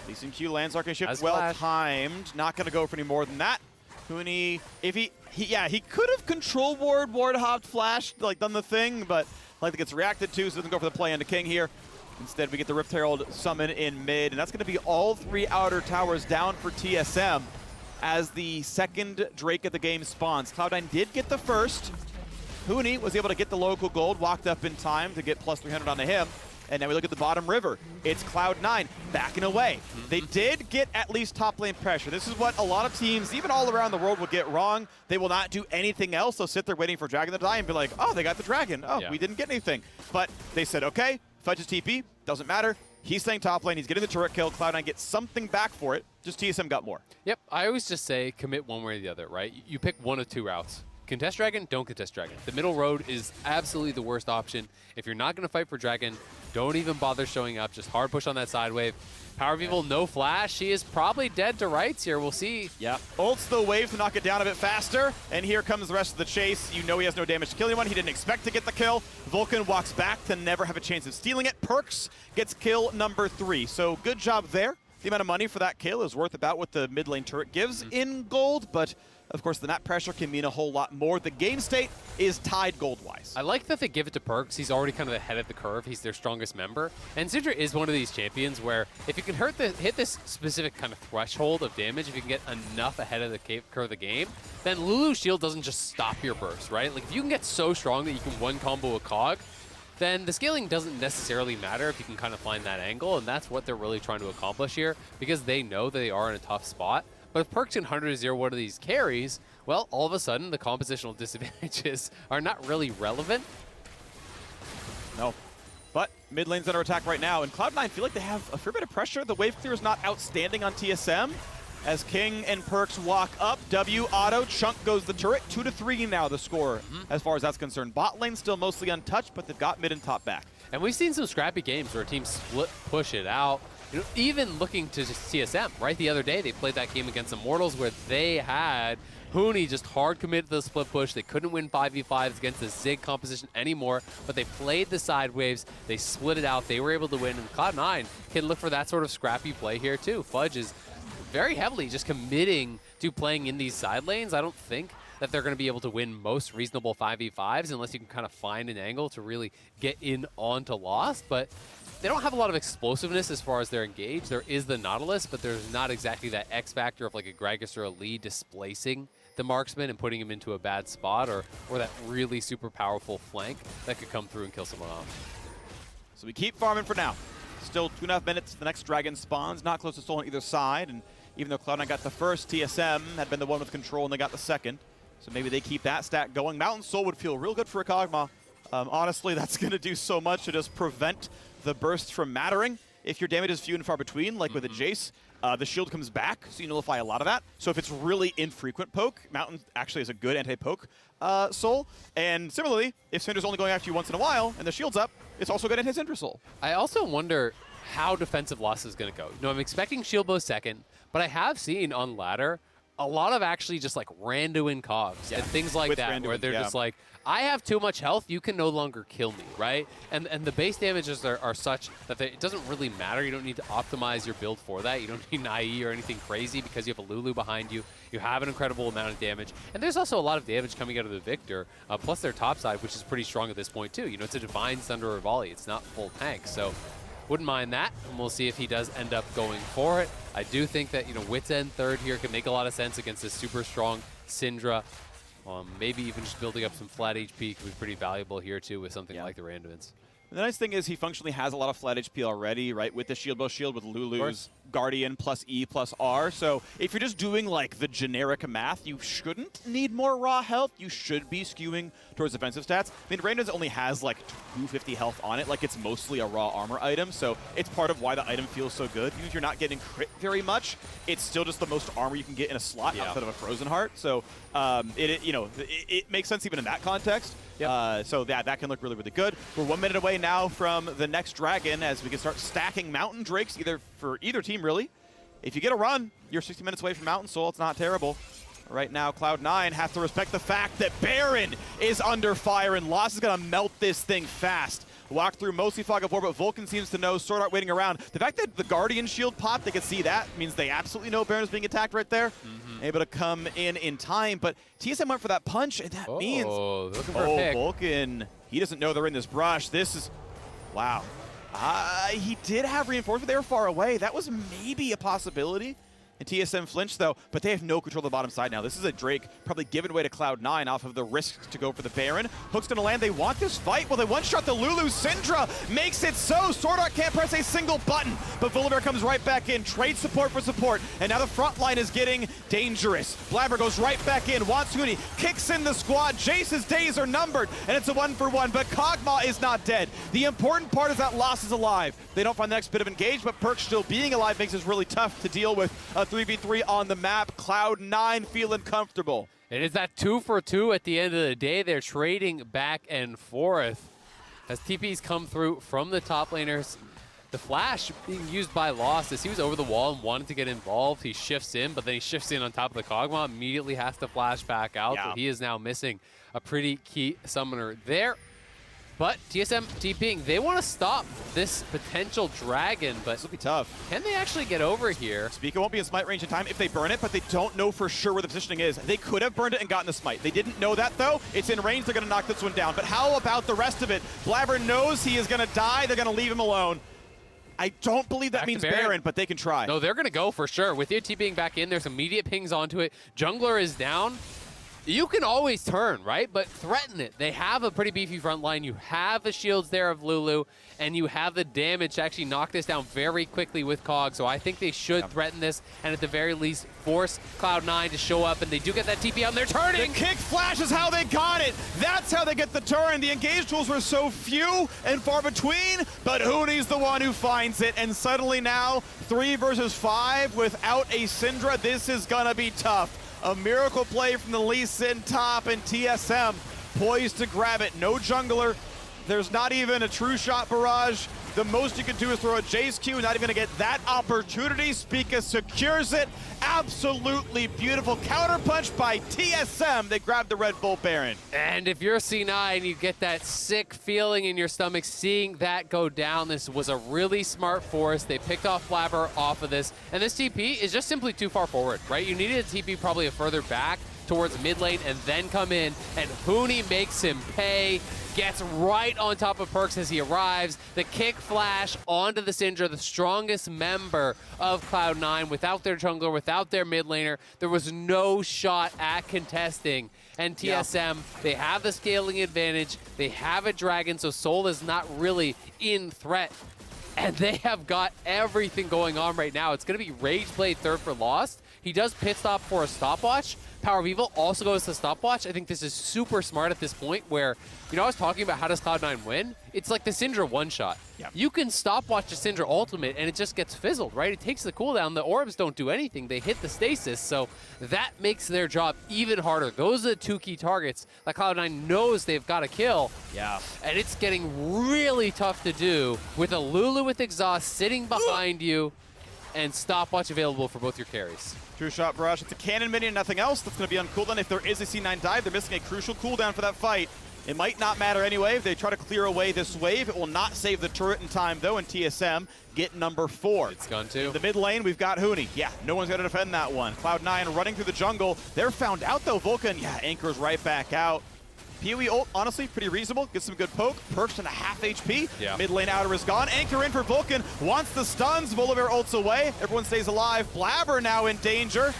Decent Q lands Arcane well timed. Not going to go for any more than that. Huni, if he could have control ward hopped, flashed, done the thing, but it gets reacted to, so doesn't go for the play into King here. Instead, we get the Rift Herald summon in mid, and that's going to be all 3 outer towers down for TSM as the second Drake of the game spawns. Cloud9 did get the first. Huni was able to get the local gold, walked up in time to get plus 300 onto him. And now we look at the bottom river. It's Cloud9 backing away. They did get at least top lane pressure. This is what a lot of teams, even all around the world, will get wrong. They will not do anything else. They'll sit there waiting for Dragon to die and be like, oh, they got the Dragon. Oh, we didn't get anything. But they said, okay, Fudge's TP, doesn't matter. He's staying top lane. He's getting the turret kill. Cloud9 gets something back for it. Just TSM got more. Yep, I always just say commit one way or the other, right? You pick one of 2 routes. Contest Dragon, don't contest Dragon. The middle road is absolutely the worst option. If you're not going to fight for Dragon, don't even bother showing up. Just hard push on that side wave. Power of Evil, no flash. She is probably dead to rights here. We'll see. Yeah. Ults the wave to knock it down a bit faster. And here comes the rest of the chase. You know he has no damage to kill anyone. He didn't expect to get the kill. Vulcan walks back to never have a chance of stealing it. Perks gets kill number 3. So good job there. The amount of money for that kill is worth about what the mid lane turret gives in gold, but of course the map pressure can mean a whole lot more. The game state is tied gold-wise. I like that they give it to Perks. He's already kind of ahead of the curve. He's their strongest member. And Syndra is one of these champions where if you can hit this specific kind of threshold of damage, if you can get enough ahead of the curve of the game, then Lulu's shield doesn't just stop your burst, right? Like if you can get so strong that you can one combo a Cog, then the scaling doesn't necessarily matter if you can kind of find that angle, and that's what they're really trying to accomplish here because they know they are in a tough spot. But if Perks can 100-0 one of these carries, well, all of a sudden the compositional disadvantages are not really relevant. No. But mid lane's under attack right now, and Cloud9 feel like they have a fair bit of pressure. The wave clear is not outstanding on TSM. As King and Perks walk up, W auto, Chunk goes the turret. 2-3 now the score as far as that's concerned. Bot lane still mostly untouched, but they've got mid and top back. And we've seen some scrappy games where teams split push it out. Even looking to TSM, right? The other day they played that game against Immortals where they had Huni just hard committed to the split push. They couldn't win 5v5s against the Zig composition anymore, but they played the side waves. They split it out. They were able to win. And Cloud9 can look for that sort of scrappy play here too. Fudge is very heavily just committing to playing in these side lanes. I don't think that they're going to be able to win most reasonable 5v5s unless you can kind of find an angle to really get in onto Lost. But they don't have a lot of explosiveness as far as they're engaged. There is the Nautilus, but there's not exactly that X factor of like a Gragas or a Lee displacing the marksman and putting him into a bad spot, or that really super powerful flank that could come through and kill someone off. So we keep farming for now. Still 2.5 minutes to the next Dragon spawns. Not close to soul on either side. And even though Cloud9 got the first, TSM had been the one with control and they got the second. So maybe they keep that stack going. Mountain Soul would feel real good for a Kog'Maw. Honestly, that's going to do so much to just prevent the burst from mattering. If your damage is few and far between, like with a Jace, the shield comes back, so you nullify a lot of that. So if it's really infrequent poke, Mountain actually is a good anti-poke soul. And similarly, if Syndra's only going after you once in a while and the shield's up, it's also good anti-Syndra soul. I also wonder how defensive loss is going to go. I'm expecting shield bow second, but I have seen on ladder a lot of actually just like rando in cogs and things like that, where they're just like, I have too much health, you can no longer kill me, right? And the base damages are such that it doesn't really matter. You don't need to optimize your build for that. You don't need Nai or anything crazy because you have a Lulu behind you. You have an incredible amount of damage. And there's also a lot of damage coming out of the Victor, plus their top side, which is pretty strong at this point too. It's a Divine Thunder or Volley. It's not full tank, so wouldn't mind that, and we'll see if he does end up going for it. I do think that, Wit's End third here could make a lot of sense against a super strong Syndra. Maybe even just building up some flat HP could be pretty valuable here too with something like the Randomins. The nice thing is he functionally has a lot of flat HP already, right? With the shield, both shield with Lulu's Guardian plus E plus R. So if you're just doing like the generic math, you shouldn't need more raw health. You should be skewing towards defensive stats. I mean, Reyna's only has like 250 health on it. Like it's mostly a raw armor item. So it's part of why the item feels so good. Even if you're not getting crit very much, it's still just the most armor you can get in a slot outside of a Frozen Heart. So it makes sense even in that context. Yep. So that can look really, really good. We're 1 minute away now from the next dragon as we can start stacking Mountain Drakes for either team, really. If you get a run, you're 60 minutes away from Mountain Soul. It's not terrible. Right now, Cloud9 has to respect the fact that Baron is under fire, and Lost is going to melt this thing fast. Walk through mostly Fog of War, but Vulcan seems to know. Sword Art waiting around. The fact that the Guardian shield popped, they can see that, means they absolutely know Baron is being attacked right there. Able to come in time, but TSM went for that punch, and that means... looking for a pick. Vulcan, he doesn't know they're in this brush. This is... Wow. He did have reinforcement. They were far away. That was maybe a possibility. And TSM flinched, though, but they have no control of the bottom side now. This is a Drake probably given way to Cloud9 off of the risk to go for the Baron. Hook's going to land. They want this fight. Well, they one-shot the Lulu. Syndra makes it so. Sword Art can't press a single button, but Volibear comes right back in. Trade support for support, and now the front line is getting dangerous. Blabber goes right back in. Watsuni kicks in the squad. Jace's days are numbered, and it's a 1-for-1, but Kog'Maw is not dead. The important part is that Lost is alive. They don't find the next bit of engage, but Perk still being alive makes this really tough to deal with. 3v3 on the map. Cloud9 feeling comfortable. It is that 2-for-2 at the end of the day. They're trading back and forth as TPs come through from the top laners. The flash being used by Lost as he was over the wall and wanted to get involved. He shifts in, but then he shifts in on top of the Kog'Maw, immediately has to flash back out. So he is now missing a pretty key summoner there. But TSM TPing, they want to stop this potential dragon, but this will be tough. Can they actually get over here? Spica won't be in smite range in time if they burn it, but they don't know for sure where the positioning is. They could have burned it and gotten the smite. They didn't know that, though. It's in range. They're going to knock this one down. But how about the rest of it? Blabber knows he is going to die. They're going to leave him alone. I don't believe that means Baron, but they can try. No, they're going to go for sure. With your TPing back in, there's immediate pings onto it. Jungler is down. You can always turn, right? But threaten it. They have a pretty beefy front line. You have the shields there of Lulu, and you have the damage to actually knock this down very quickly with Kog. So I think they should threaten this, and at the very least, force Cloud9 to show up. And they do get that TP out, and they're turning. The kick flash is how they got it. That's how they get the turn. The engage tools were so few and far between, but Huni's the one who finds it. And suddenly now, 3 versus 5 without a Syndra. This is going to be tough. A miracle play from the Lee Sin top, and TSM poised to grab it. No jungler. There's not even a true shot barrage. The most you can do is throw a Jace Q. Not even going to get that opportunity. Spica secures it. Absolutely beautiful counterpunch by TSM. They grab the Red Bull Baron. And if you're C9, you get that sick feeling in your stomach seeing that go down. This was a really smart force. They picked off Flabber off of this. And this TP is just simply too far forward, right? You needed a TP probably a further back towards mid lane and then come in. And Huni makes him pay. Gets right on top of Perks as he arrives. The kick flash onto the Syndra, the strongest member of Cloud9. Without their jungler, without their mid laner, there was no shot at contesting. And TSM, they have the scaling advantage. They have a dragon, so Soul is not really in threat. And they have got everything going on right now. It's going to be Rage Blade third for Lost. He does pit stop for a stopwatch. Power of Evil also goes to stopwatch. I think this is super smart at this point where, you know, I was talking about how does Cloud9 win? It's like the Syndra one-shot. You can stopwatch the Syndra ultimate and it just gets fizzled, right? It takes the cooldown. The orbs don't do anything. They hit the stasis, so that makes their job even harder. Those are the 2 key targets that Cloud9 knows they've got to kill. And it's getting really tough to do with a Lulu with exhaust sitting behind you and stopwatch available for both your carries. True shot barrage. It's a cannon minion, nothing else. That's going to be on cooldown. If there is a C9 dive, they're missing a crucial cooldown for that fight. It might not matter anyway if they try to clear away this wave. It will not save the turret in time, though, and TSM get number 4. It's gone too. In the mid lane, we've got Huni. No one's going to defend that one. Cloud9 running through the jungle. They're found out, though. Vulcan, anchors right back out. PoE ult, honestly, pretty reasonable. Gets some good poke. Perks in a half HP. Mid lane outer is gone. Anchor in for Vulcan. Wants the stuns. Volibear ults away. Everyone stays alive. Blabber now in danger.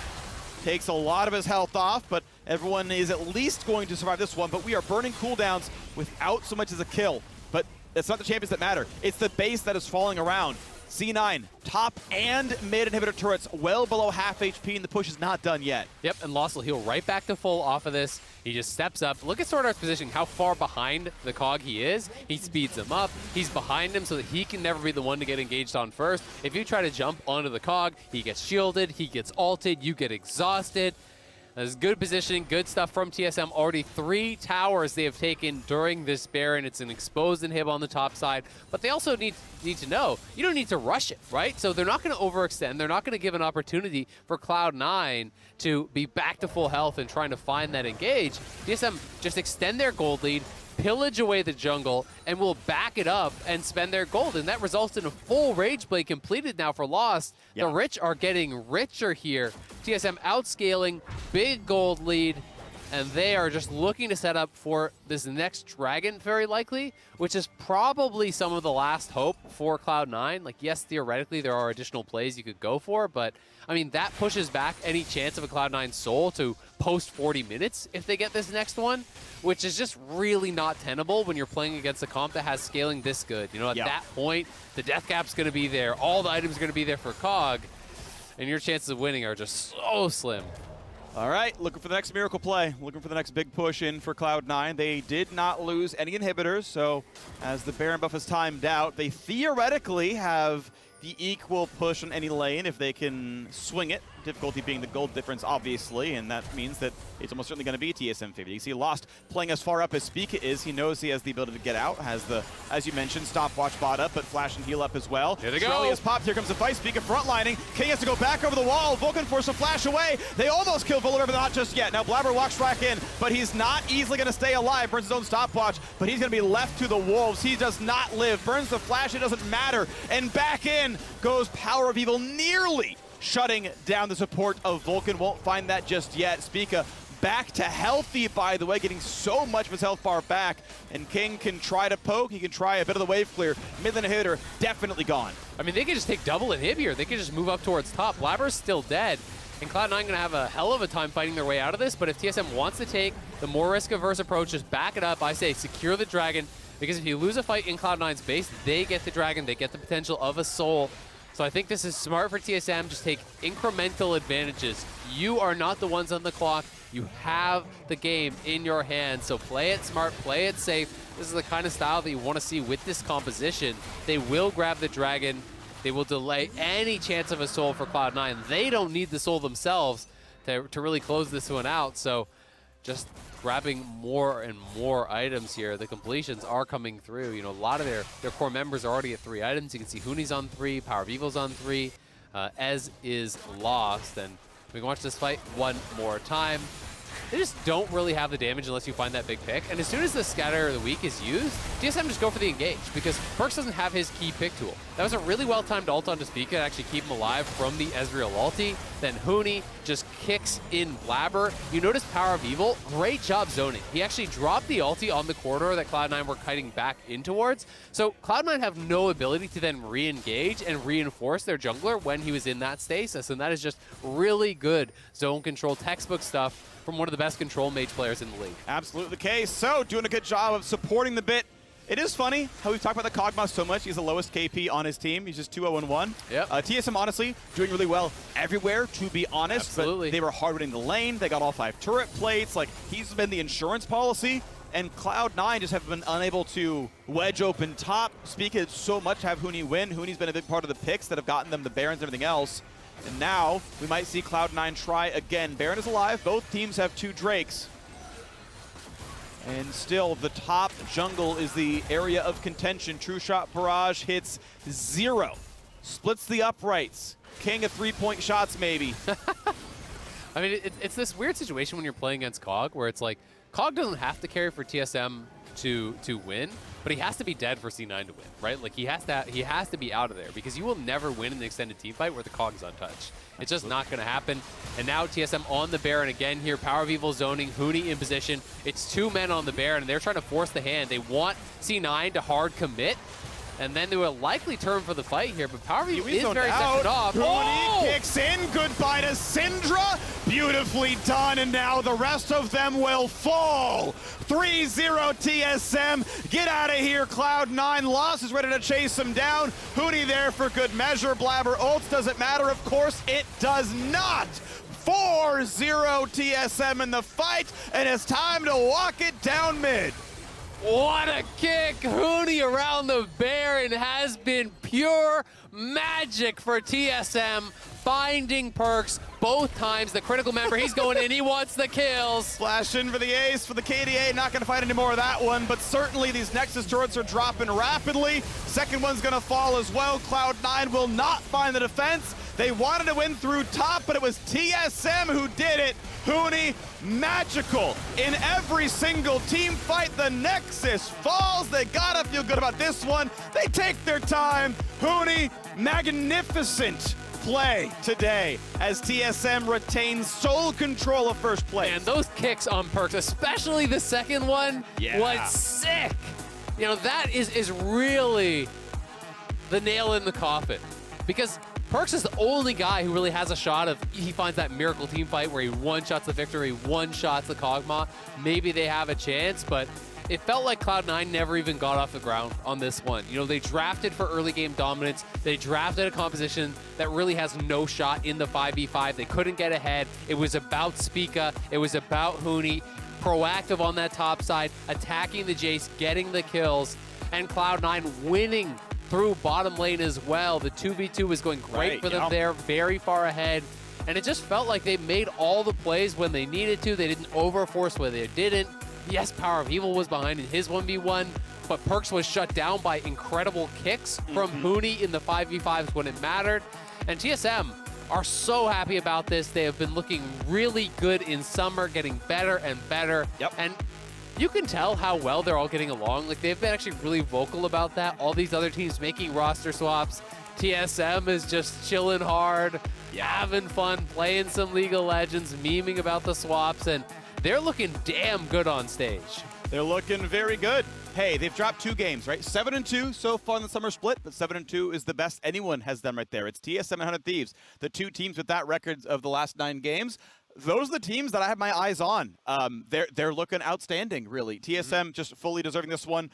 Takes a lot of his health off, but everyone is at least going to survive this one. But we are burning cooldowns without so much as a kill. But That's not the champions that matter. It's the base that is falling around. C9, top and mid inhibitor turrets well below half HP, and the push is not done yet. Yep, and Lost will heal right back to full off of this. He just steps up. Look at Sword Art's position, how far behind the Cog he is. He speeds him up. He's behind him so that he can never be the one to get engaged on first. If you try to jump onto the Cog, he gets shielded, he gets ulted, you get exhausted. That's good positioning, good stuff from TSM. Already 3 towers they have taken during this Baron. It's an exposed inhib on the top side, but they also need to know, you don't need to rush it, right? So they're not going to overextend. They're not going to give an opportunity for Cloud9 to be back to full health and trying to find that engage. TSM just extend their gold lead, pillage away the jungle, and will back it up and spend their gold. And that results in a full Rage Blade completed now for Lost. Yeah. The rich are getting richer here. TSM outscaling, big gold lead, and they are just looking to set up for this next dragon, very likely, which is probably some of the last hope for Cloud9. Like, yes, theoretically, there are additional plays you could go for, but, I mean, that pushes back any chance of a Cloud9 soul to post 40 minutes if they get this next one, which is just really not tenable when you're playing against a comp that has scaling this good. You know, at that point, the death cap's going to be there, all the items are going to be there for Cog, and your chances of winning are just so slim. All right, looking for the next miracle play, looking for the next big push in for Cloud9. They did not lose any inhibitors, so as the Baron buff is timed out, they theoretically have the equal push on any lane if they can swing it. Difficulty being the gold difference, obviously, and that means that it's almost certainly going to be TSM 50. You see Lost playing as far up as Spica is. He knows he has the ability to get out, has the, as you mentioned, stopwatch bot up, but flash and heal up as well. Here they go. Shirley has popped. Here comes the fight. Spica frontlining. King has to go back over the wall. Vulcan forced a flash away. They almost killed Volibear, but not just yet. Now Blabber walks back in, but he's not easily going to stay alive. Burns his own stopwatch, but he's going to be left to the wolves. He does not live. Burns the flash. It doesn't matter. And back in goes Power of Evil, nearly shutting down the support of Vulcan. Won't find that just yet. Spica back to healthy, by the way, getting so much of his health bar back. And King can try to poke. He can try a bit of the wave clear. Mid lane hitter definitely gone. I mean, they could just take double inhib here. They could just move up towards top. Blabber's still dead. And Cloud9 going to have a hell of a time fighting their way out of this. But if TSM wants to take the more risk-averse approach, just back it up. I say secure the dragon. Because if you lose a fight in Cloud9's base, they get the dragon. They get the potential of a soul. So I think this is smart for TSM. Just take incremental advantages. You are not the ones on the clock. You have the game in your hands. So play it smart, play it safe. This is the kind of style that you want to see with this composition. They will grab the dragon. They will delay any chance of a soul for Cloud9. They don't need the soul themselves to really close this one out. So just grabbing more and more items here. The completions are coming through. You know, a lot of their core members are already at 3 items. You can see Huni's on 3, Power of Evil's on 3, Ez is Lost. And we can watch this fight one more time. They just don't really have the damage unless you find that big pick. And as soon as the Scatter of the Week is used, TSM just go for the engage because Perkz doesn't have his key pick tool. That was a really well-timed ult onto Spica to actually keep him alive from the Ezreal ulti. Then Huni just kicks in Blabber. You notice Power of Evil, great job zoning. He actually dropped the ulti on the corridor that Cloud9 were kiting back in towards. So Cloud9 have no ability to then re-engage and reinforce their jungler when he was in that stasis. And that is just really good zone control textbook stuff from one of the best control mage players in the league. Absolutely the case. So doing a good job of supporting the bit. It is funny how we've talked about the Kog'Maw so much. He's the lowest KP on his team. He's just 2-0-1. Yep. TSM, honestly, doing really well everywhere, to be honest. Absolutely. But they were hard winning the lane. They got all 5 turret plates. Like, he's been the insurance policy. And Cloud9 just have been unable to wedge open top. Speak it so much to have Huni win. Huni's been a big part of the picks that have gotten them the Barons and everything else. And now we might see Cloud9 try again. Baron is alive. Both teams have 2 Drakes. And still, the top jungle is the area of contention. True Shot Barrage hits 0. Splits the uprights. King of 3-point shots, maybe. I mean, it's this weird situation when you're playing against Cog, where it's like, Cog doesn't have to carry for TSM to win, but he has to be dead for C9 to win, right? Like, he has to be out of there, because you will never win in the extended team fight where the Cog is untouched. It's just not going to happen. And now TSM on the Baron again here. Power of Evil zoning, Huni in position. It's 2 men on the Baron, and they're trying to force the hand. They want C9 to hard commit, and then they will likely turn for the fight here, but Power of Evil is very sectioned off. Huni kicks in. Goodbye to Syndra. Beautifully done, and now the rest of them will fall. 3-0 TSM. Get out of here, Cloud9. Lost is ready to chase him down. Hootie there for good measure. Blabber ults. Does it matter? Of course it does not. 4-0 TSM in the fight, and it's time to walk it down mid. What a kick! Hootie around the Baron has been pure magic for TSM, finding Perks both times. The critical member, he's going in, he wants the kills. Flash in for the ace for the KDA, not gonna fight any more of that one, but certainly these Nexus turrets are dropping rapidly. Second one's gonna fall as well. Cloud9 will not find the defense. They wanted to win through top, but it was TSM who did it. Hootie, magical in every single team fight. The Nexus falls. They gotta feel good about this one. They take their time. Hootie, magnificent play today as TSM retains sole control of first place. And those kicks on Perks, especially the second one, was sick. You know, that is really the nail in the coffin, because Perks is the only guy who really has a shot of, he finds that miracle team fight where he one-shots the victory, one-shots the Kog'Maw. Maybe they have a chance, but it felt like Cloud9 never even got off the ground on this one. You know, they drafted for early game dominance. They drafted a composition that really has no shot in the 5v5. They couldn't get ahead. It was about Spica. It was about Hootie, proactive on that top side, attacking the Jace, getting the kills, and Cloud9 winning through bottom lane as well. The 2v2 was going great for them there, very far ahead. And it just felt like they made all the plays when they needed to. They didn't overforce where they didn't. Yes, Power of Evil was behind in his 1v1, but Perks was shut down by incredible kicks from Hootie in the 5v5s when it mattered. And TSM are so happy about this. They have been looking really good in summer, getting better and better. And you can tell how well they're all getting along. Like, they've been actually really vocal about that. All these other teams making roster swaps. TSM is just chilling hard, having fun, playing some League of Legends, memeing about the swaps, and they're looking damn good on stage. They're looking very good. Hey, they've dropped 2 games, right? 7-2 so far in the summer split, but 7-2 is the best anyone has done right there. It's TSM and 100 Thieves, the 2 teams with that record of the last 9 games. Those are the teams that I have my eyes on. They're looking outstanding, really. TSM just fully deserving this one.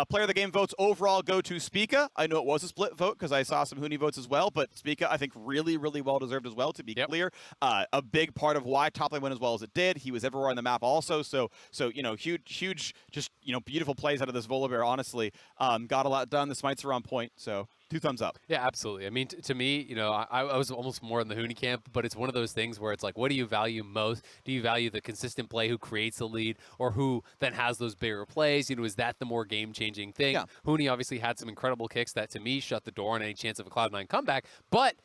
Player of the game votes overall go to Spica. I know it was a split vote because I saw some Hootie votes as well, but Spica, I think, really, really well deserved as well, to be clear. A big part of why top lane went as well as it did. He was everywhere on the map also. So you know, huge, just, you know, beautiful plays out of this Volibear, honestly. Got a lot done. The smites are on point, so 2 thumbs up. Yeah, absolutely. I mean, to me, you know, I was almost more in the Hootie camp, but it's one of those things where it's like, what do you value most? Do you value the consistent play who creates the lead, or who then has those bigger plays? You know, is that the more game-changing thing? Yeah. Hootie obviously had some incredible kicks that, to me, shut the door on any chance of a Cloud9 comeback, but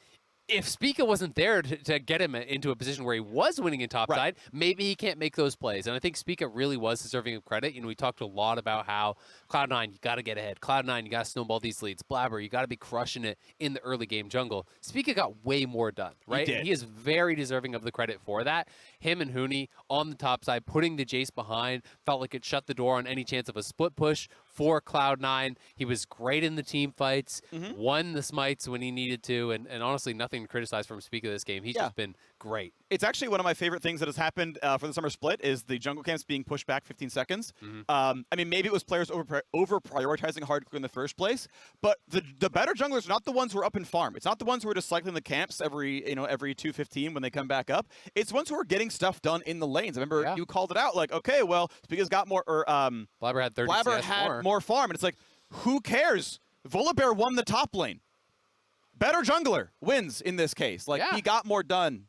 if Spica wasn't there to get him into a position where he was winning in topside, maybe he can't make those plays. And I think Spica really was deserving of credit. You know, we talked a lot about how Cloud9, you got to get ahead. Cloud9, you got to snowball these leads. Blabber, you got to be crushing it in the early game jungle. Spica got way more done, right? He did. And he is very deserving of the credit for that. Him and Hootie on the top side, putting the Jace behind, felt like it shut the door on any chance of a split push for Cloud9. He was great in the team fights, won the smites when he needed to, and honestly, nothing to criticize from Spica this game. He's just been great. It's actually one of my favorite things that has happened for the summer split is the jungle camps being pushed back 15 seconds. I mean, maybe it was players over prioritizing hardcore in the first place, but the better junglers are not the ones who are up in farm. It's not the ones who are just cycling the camps every 2:15 when they come back up. It's ones who are getting stuff done in the lanes. I remember you called it out, like, okay, well, Spica's got more, or Blabber had 30 Blabber CS had more farm, and it's like, who cares? Volibear won the top lane. Better jungler wins in this case. Like, he got more done.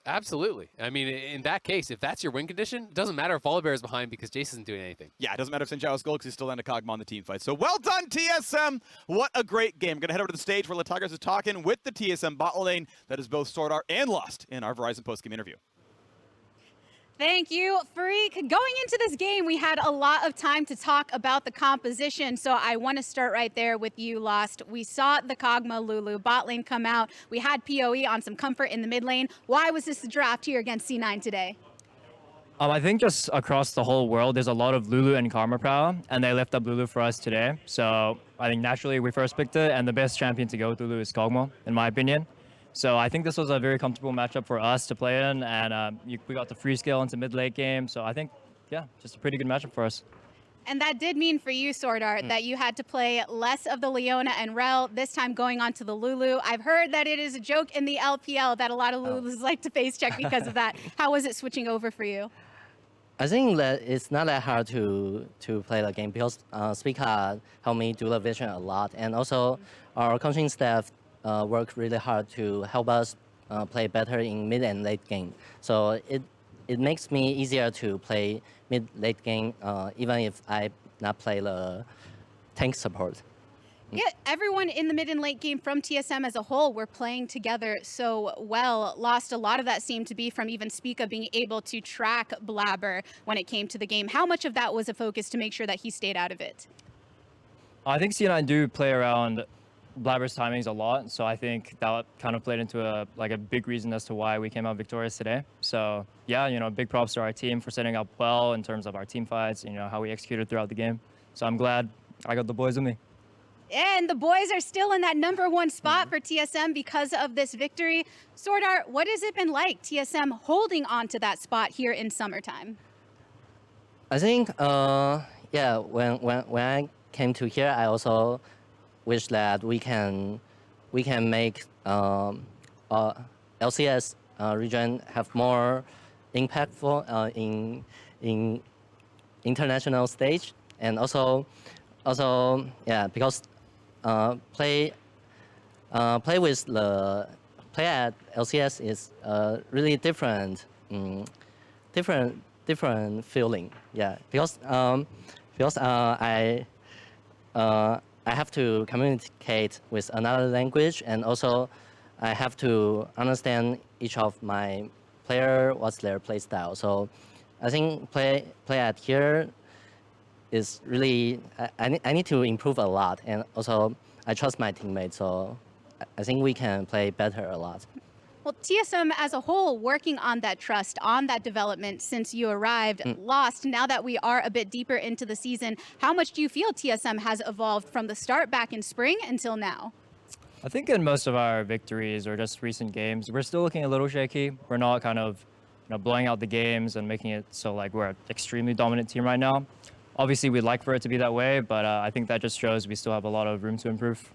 Absolutely. I mean, in that case, if that's your win condition, it doesn't matter if Volibear is behind because Jace isn't doing anything. Yeah, it doesn't matter if Sinjao is gold because he's still in a Kog'Maw on the team fight. So well done, TSM. What a great game. We're going to head over to the stage where Latagers is talking with the TSM bot lane that is both Sword Art and Lost in our Verizon post-game interview. Thank you, Freak. Going into this game, we had a lot of time to talk about the composition, so I want to start right there with you, Lost. We saw the Kog'Maw Lulu bot lane come out. We had PoE on some comfort in the mid lane. Why was this the draft here against C9 today? I think just across the whole world, there's a lot of Lulu and Karma Prow, and they left up Lulu for us today. So I think naturally we first picked it, and the best champion to go with Lulu is Kog'Maw, in my opinion. So I think this was a very comfortable matchup for us to play in, and we got the free scale into mid-late game. So I think, yeah, just a pretty good matchup for us. And that did mean for you, Sword Art, that you had to play less of the Leona and Rel, this time going on to the Lulu. I've heard that it is a joke in the LPL that a lot of Lulus like to face check because of that. How was it switching over for you? I think that it's not that hard to play the game because Speaker helped me do the vision a lot, and also our coaching staff work really hard to help us play better in mid and late game. So it makes me easier to play mid-late game, even if I not play the tank support. Yeah, everyone in the mid and late game from TSM as a whole were playing together so well. Lost a lot of that seemed to be from even Spica being able to track Blabber when it came to the game. How much of that was a focus to make sure that he stayed out of it? I think C9 do play around Blabber's timings a lot, so I think that kind of played into a big reason as to why we came out victorious today. So yeah, big props to our team for setting up well in terms of our team fights, how we executed throughout the game. So I'm glad I got the boys with me. And the boys are still in that #1 spot for TSM because of this victory. Sword Art, what has it been like, TSM holding on to that spot here in summertime? I think, yeah, when I came to here, I also wish that we can make LCS region have more impactful in international stage, and also yeah, because play at LCS is really different feeling. Yeah, because I have to communicate with another language, and also I have to understand each of my player, what's their play style. So I think play at here is really, I need to improve a lot, and also I trust my teammates, so I think we can play better a lot. Well, TSM as a whole working on that trust, on that development since you arrived. Lost, now that we are a bit deeper into the season, how much do you feel TSM has evolved from the start back in spring until now? I think in most of our victories or just recent games, we're still looking a little shaky. We're not kind of blowing out the games and making it so like we're an extremely dominant team right now. Obviously, we'd like for it to be that way, but I think that just shows we still have a lot of room to improve.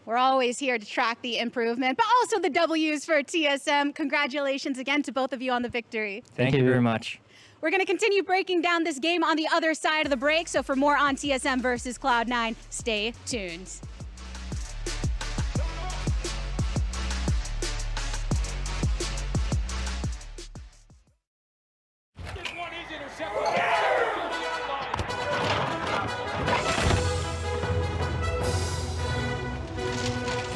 We're always here to track the improvement, but also the W's for TSM. Congratulations again to both of you on the victory. Thank you very much. We're going to continue breaking down this game on the other side of the break, so for more on TSM versus Cloud9, stay tuned.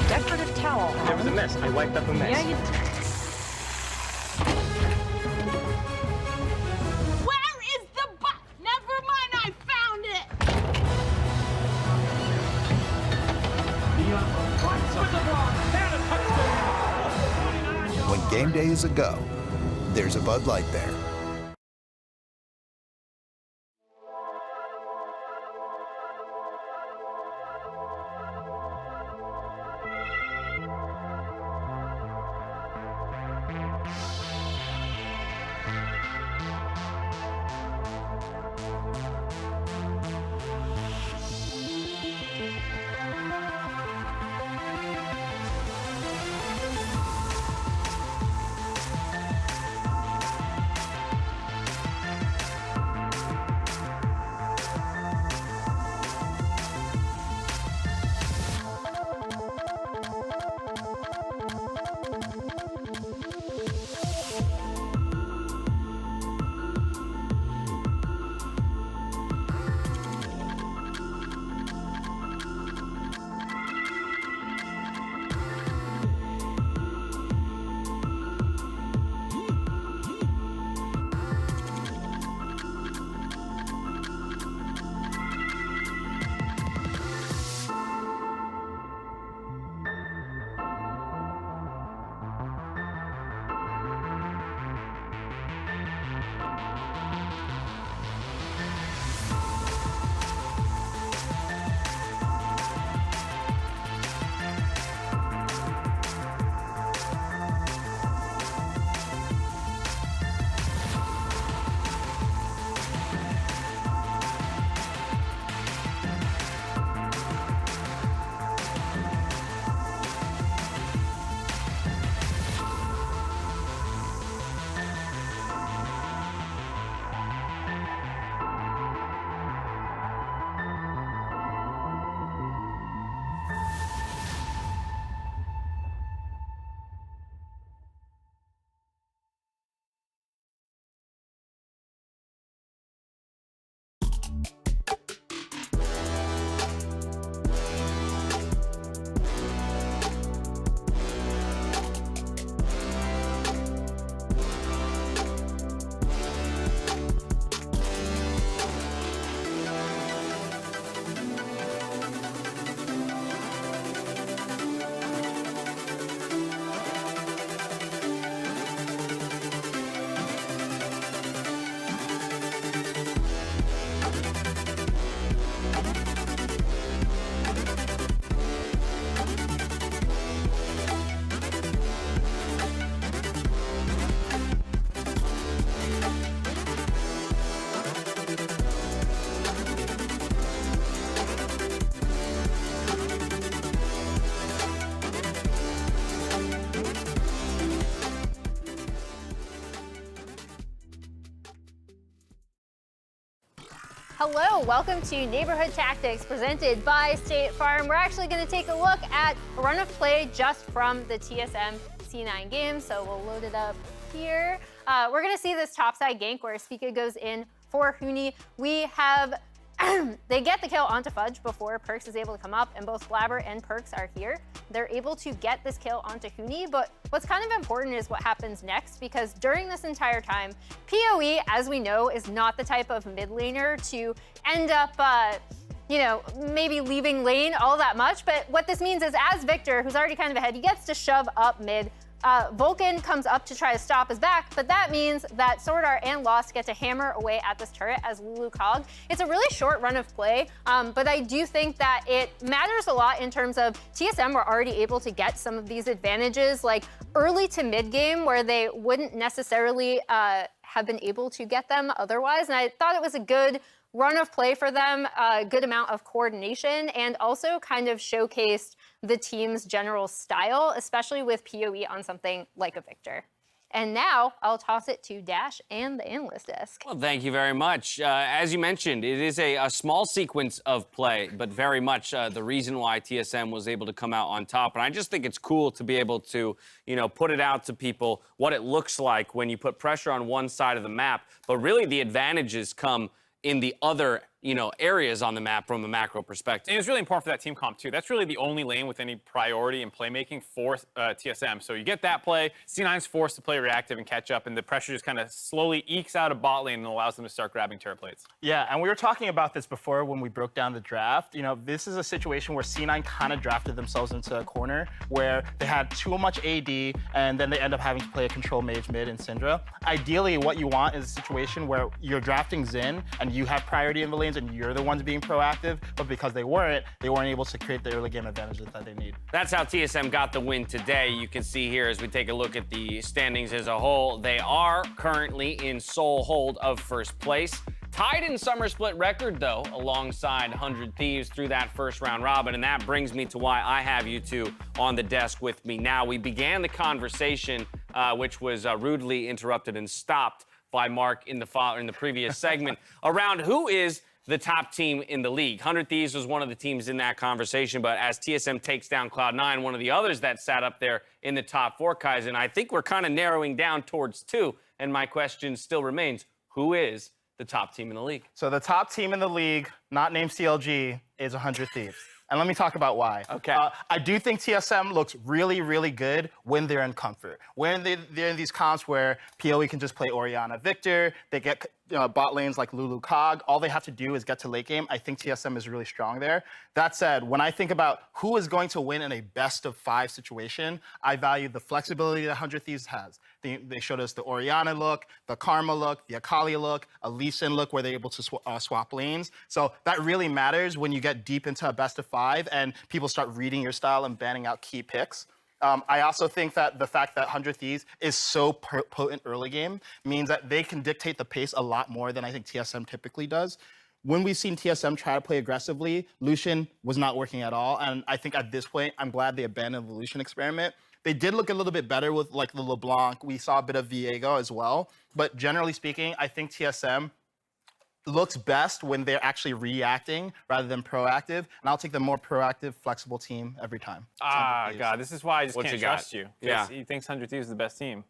Decorative towel. There was a mess. I wiped up a mess. Yeah, you did. Where is the box? Never mind, I found it. When game day is a go, there's a Bud Light there. Hello, welcome to Neighborhood Tactics presented by State Farm. We're actually going to take a look at a run of play just from the TSM C9 game. So we'll load it up here. We're going to see this topside gank where Spica goes in for Huni. We have, they get the kill onto Fudge before Perks is able to come up, and both Blabber and Perks are here. They're able to get this kill onto Huni, but what's kind of important is what happens next, because during this entire time, PoE, as we know, is not the type of mid laner to end up, you know, maybe leaving lane all that much. But what this means is as Victor, who's already kind of ahead, he gets to shove up mid. Vulcan comes up to try to stop his back, but that means that Sword Art and Lost get to hammer away at this turret as Lulu Cog. It's a really short run of play, but I do think that it matters a lot in terms of TSM were already able to get some of these advantages, like early to mid game, where they wouldn't necessarily have been able to get them otherwise. And I thought it was a good run of play for them, a good amount of coordination, and also kind of showcased the team's general style, especially with PoE on something like a Victor. And now I'll toss it to Dash and the analyst desk. Well, thank you very much. As you mentioned, it is a small sequence of play, but very much the reason why TSM was able to come out on top. And I just think it's cool to be able to, you know, put it out to people what it looks like when you put pressure on one side of the map, but really the advantages come in the other, you know, areas on the map from a macro perspective. And it's really important for that team comp too. That's really the only lane with any priority in playmaking for TSM. So you get that play, C9's forced to play reactive and catch up, and the pressure just kind of slowly ekes out a bot lane and allows them to start grabbing turret plates. Yeah, and we were talking about this before when we broke down the draft. You know, this is a situation where C9 kind of drafted themselves into a corner where they had too much AD, and then they end up having to play a control mage mid in Syndra. Ideally, what you want is a situation where you're drafting Xin, and you have priority in the lanes, and you're the ones being proactive, but because they weren't able to create the early game advantages that they need. That's how TSM got the win today. You can see here as we take a look at the standings as a whole, they are currently in sole hold of first place. Tied in Summer Split record, though, alongside 100 Thieves through that first round robin, and that brings me to why I have you two on the desk with me now. We began the conversation, which was rudely interrupted and stopped by Mark in the previous segment, around who is the top team in the league. 100 Thieves was one of the teams in that conversation, but as TSM takes down Cloud9, one of the others that sat up there in the top four, Kaizen, I think we're kind of narrowing down towards two, and my question still remains, who is the top team in the league? So the top team in the league, not named CLG, is 100 Thieves. And let me talk about why. Okay. I do think TSM looks really, really good when they're in comfort. When they're in these comps where PoE can just play Orianna Victor, they get bot lanes like Lulu Cog. All they have to do is get to late game. I think TSM is really strong there. That said, when I think about who is going to win in a best-of-5 situation, I value the flexibility that 100 Thieves has. They showed us the Orianna look, the Karma look, the Akali look, a Lee Sin look where they're able to swap lanes. So that really matters when you get deep into a best-of-5 and people start reading your style and banning out key picks. I also think that the fact that 100 Thieves is so potent early game means that they can dictate the pace a lot more than I think TSM typically does. When we've seen TSM try to play aggressively, Lucian was not working at all. And I think at this point, I'm glad they abandoned the Lucian experiment. They did look a little bit better with like the LeBlanc. We saw a bit of Viego as well. But generally speaking, I think TSM looks best when they're actually reacting rather than proactive. And I'll take the more proactive, flexible team every time. God, this is why I just What can't you got? trust you. Yeah. He thinks 100 Thieves is the best team.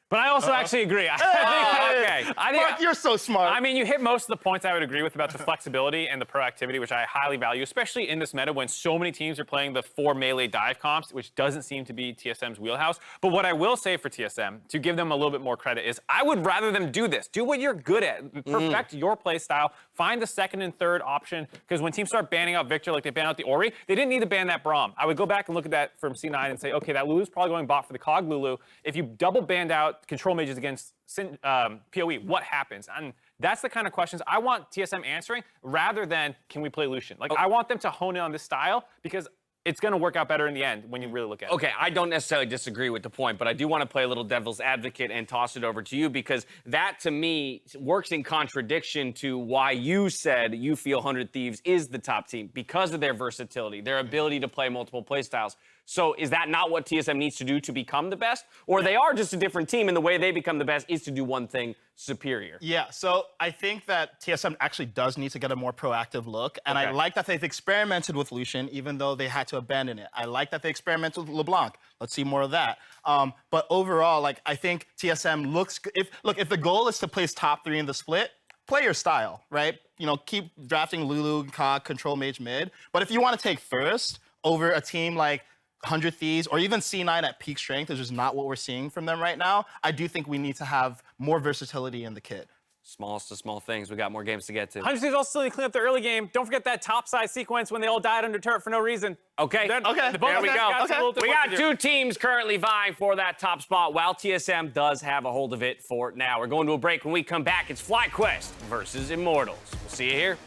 But I also actually agree. Hey, I think, Mark, you're so smart. I mean, you hit most of the points I would agree with about the flexibility and the proactivity, which I highly value, especially in this meta when so many teams are playing the 4 melee dive comps, which doesn't seem to be TSM's wheelhouse. But what I will say for TSM, to give them a little bit more credit, is I would rather them do this. Do what you're good at. Perfect your play style. Find the second and third option. Because when teams start banning out Victor like they ban out the Ori, they didn't need to ban that Braum. I would go back and look at that from C9 and say, okay, that Lulu's probably going bot for the Cog Lulu. If you double banned out control mages against PoE, what happens? And that's the kind of questions I want TSM answering rather than can we play Lucian? Like, I want them to hone in on this style because it's going to work out better in the end when you really look at it. Okay, I don't necessarily disagree with the point, but I do want to play a little devil's advocate and toss it over to you because that, to me, works in contradiction to why you said you feel 100 Thieves is the top team because of their versatility, their ability to play multiple playstyles. So is that not what TSM needs to do to become the best? Or they are just a different team, and the way they become the best is to do one thing superior? Yeah, so I think that TSM actually does need to get a more proactive look, and I like that they've experimented with Lucian, even though they had to abandon it. I like that they experimented with LeBlanc. Let's see more of that. But overall, like, I think TSM looks. If the goal is to place top 3 in the split, play your style, right? You know, keep drafting Lulu, Cog, control mage mid. But if you want to take first over a team like 100 Thieves or even C9 at peak strength, which is not what we're seeing from them right now, I do think we need to have more versatility in the kit. Smallest of small things. We got more games to get to. 100 Thieves also still need to clean up the early game. Don't forget that top side sequence when they all died under turret for no reason. Okay. There we go. We got 2 teams currently vying for that top spot, while TSM does have a hold of it for now. We're going to a break. When we come back, it's FlyQuest versus Immortals. We'll see you here.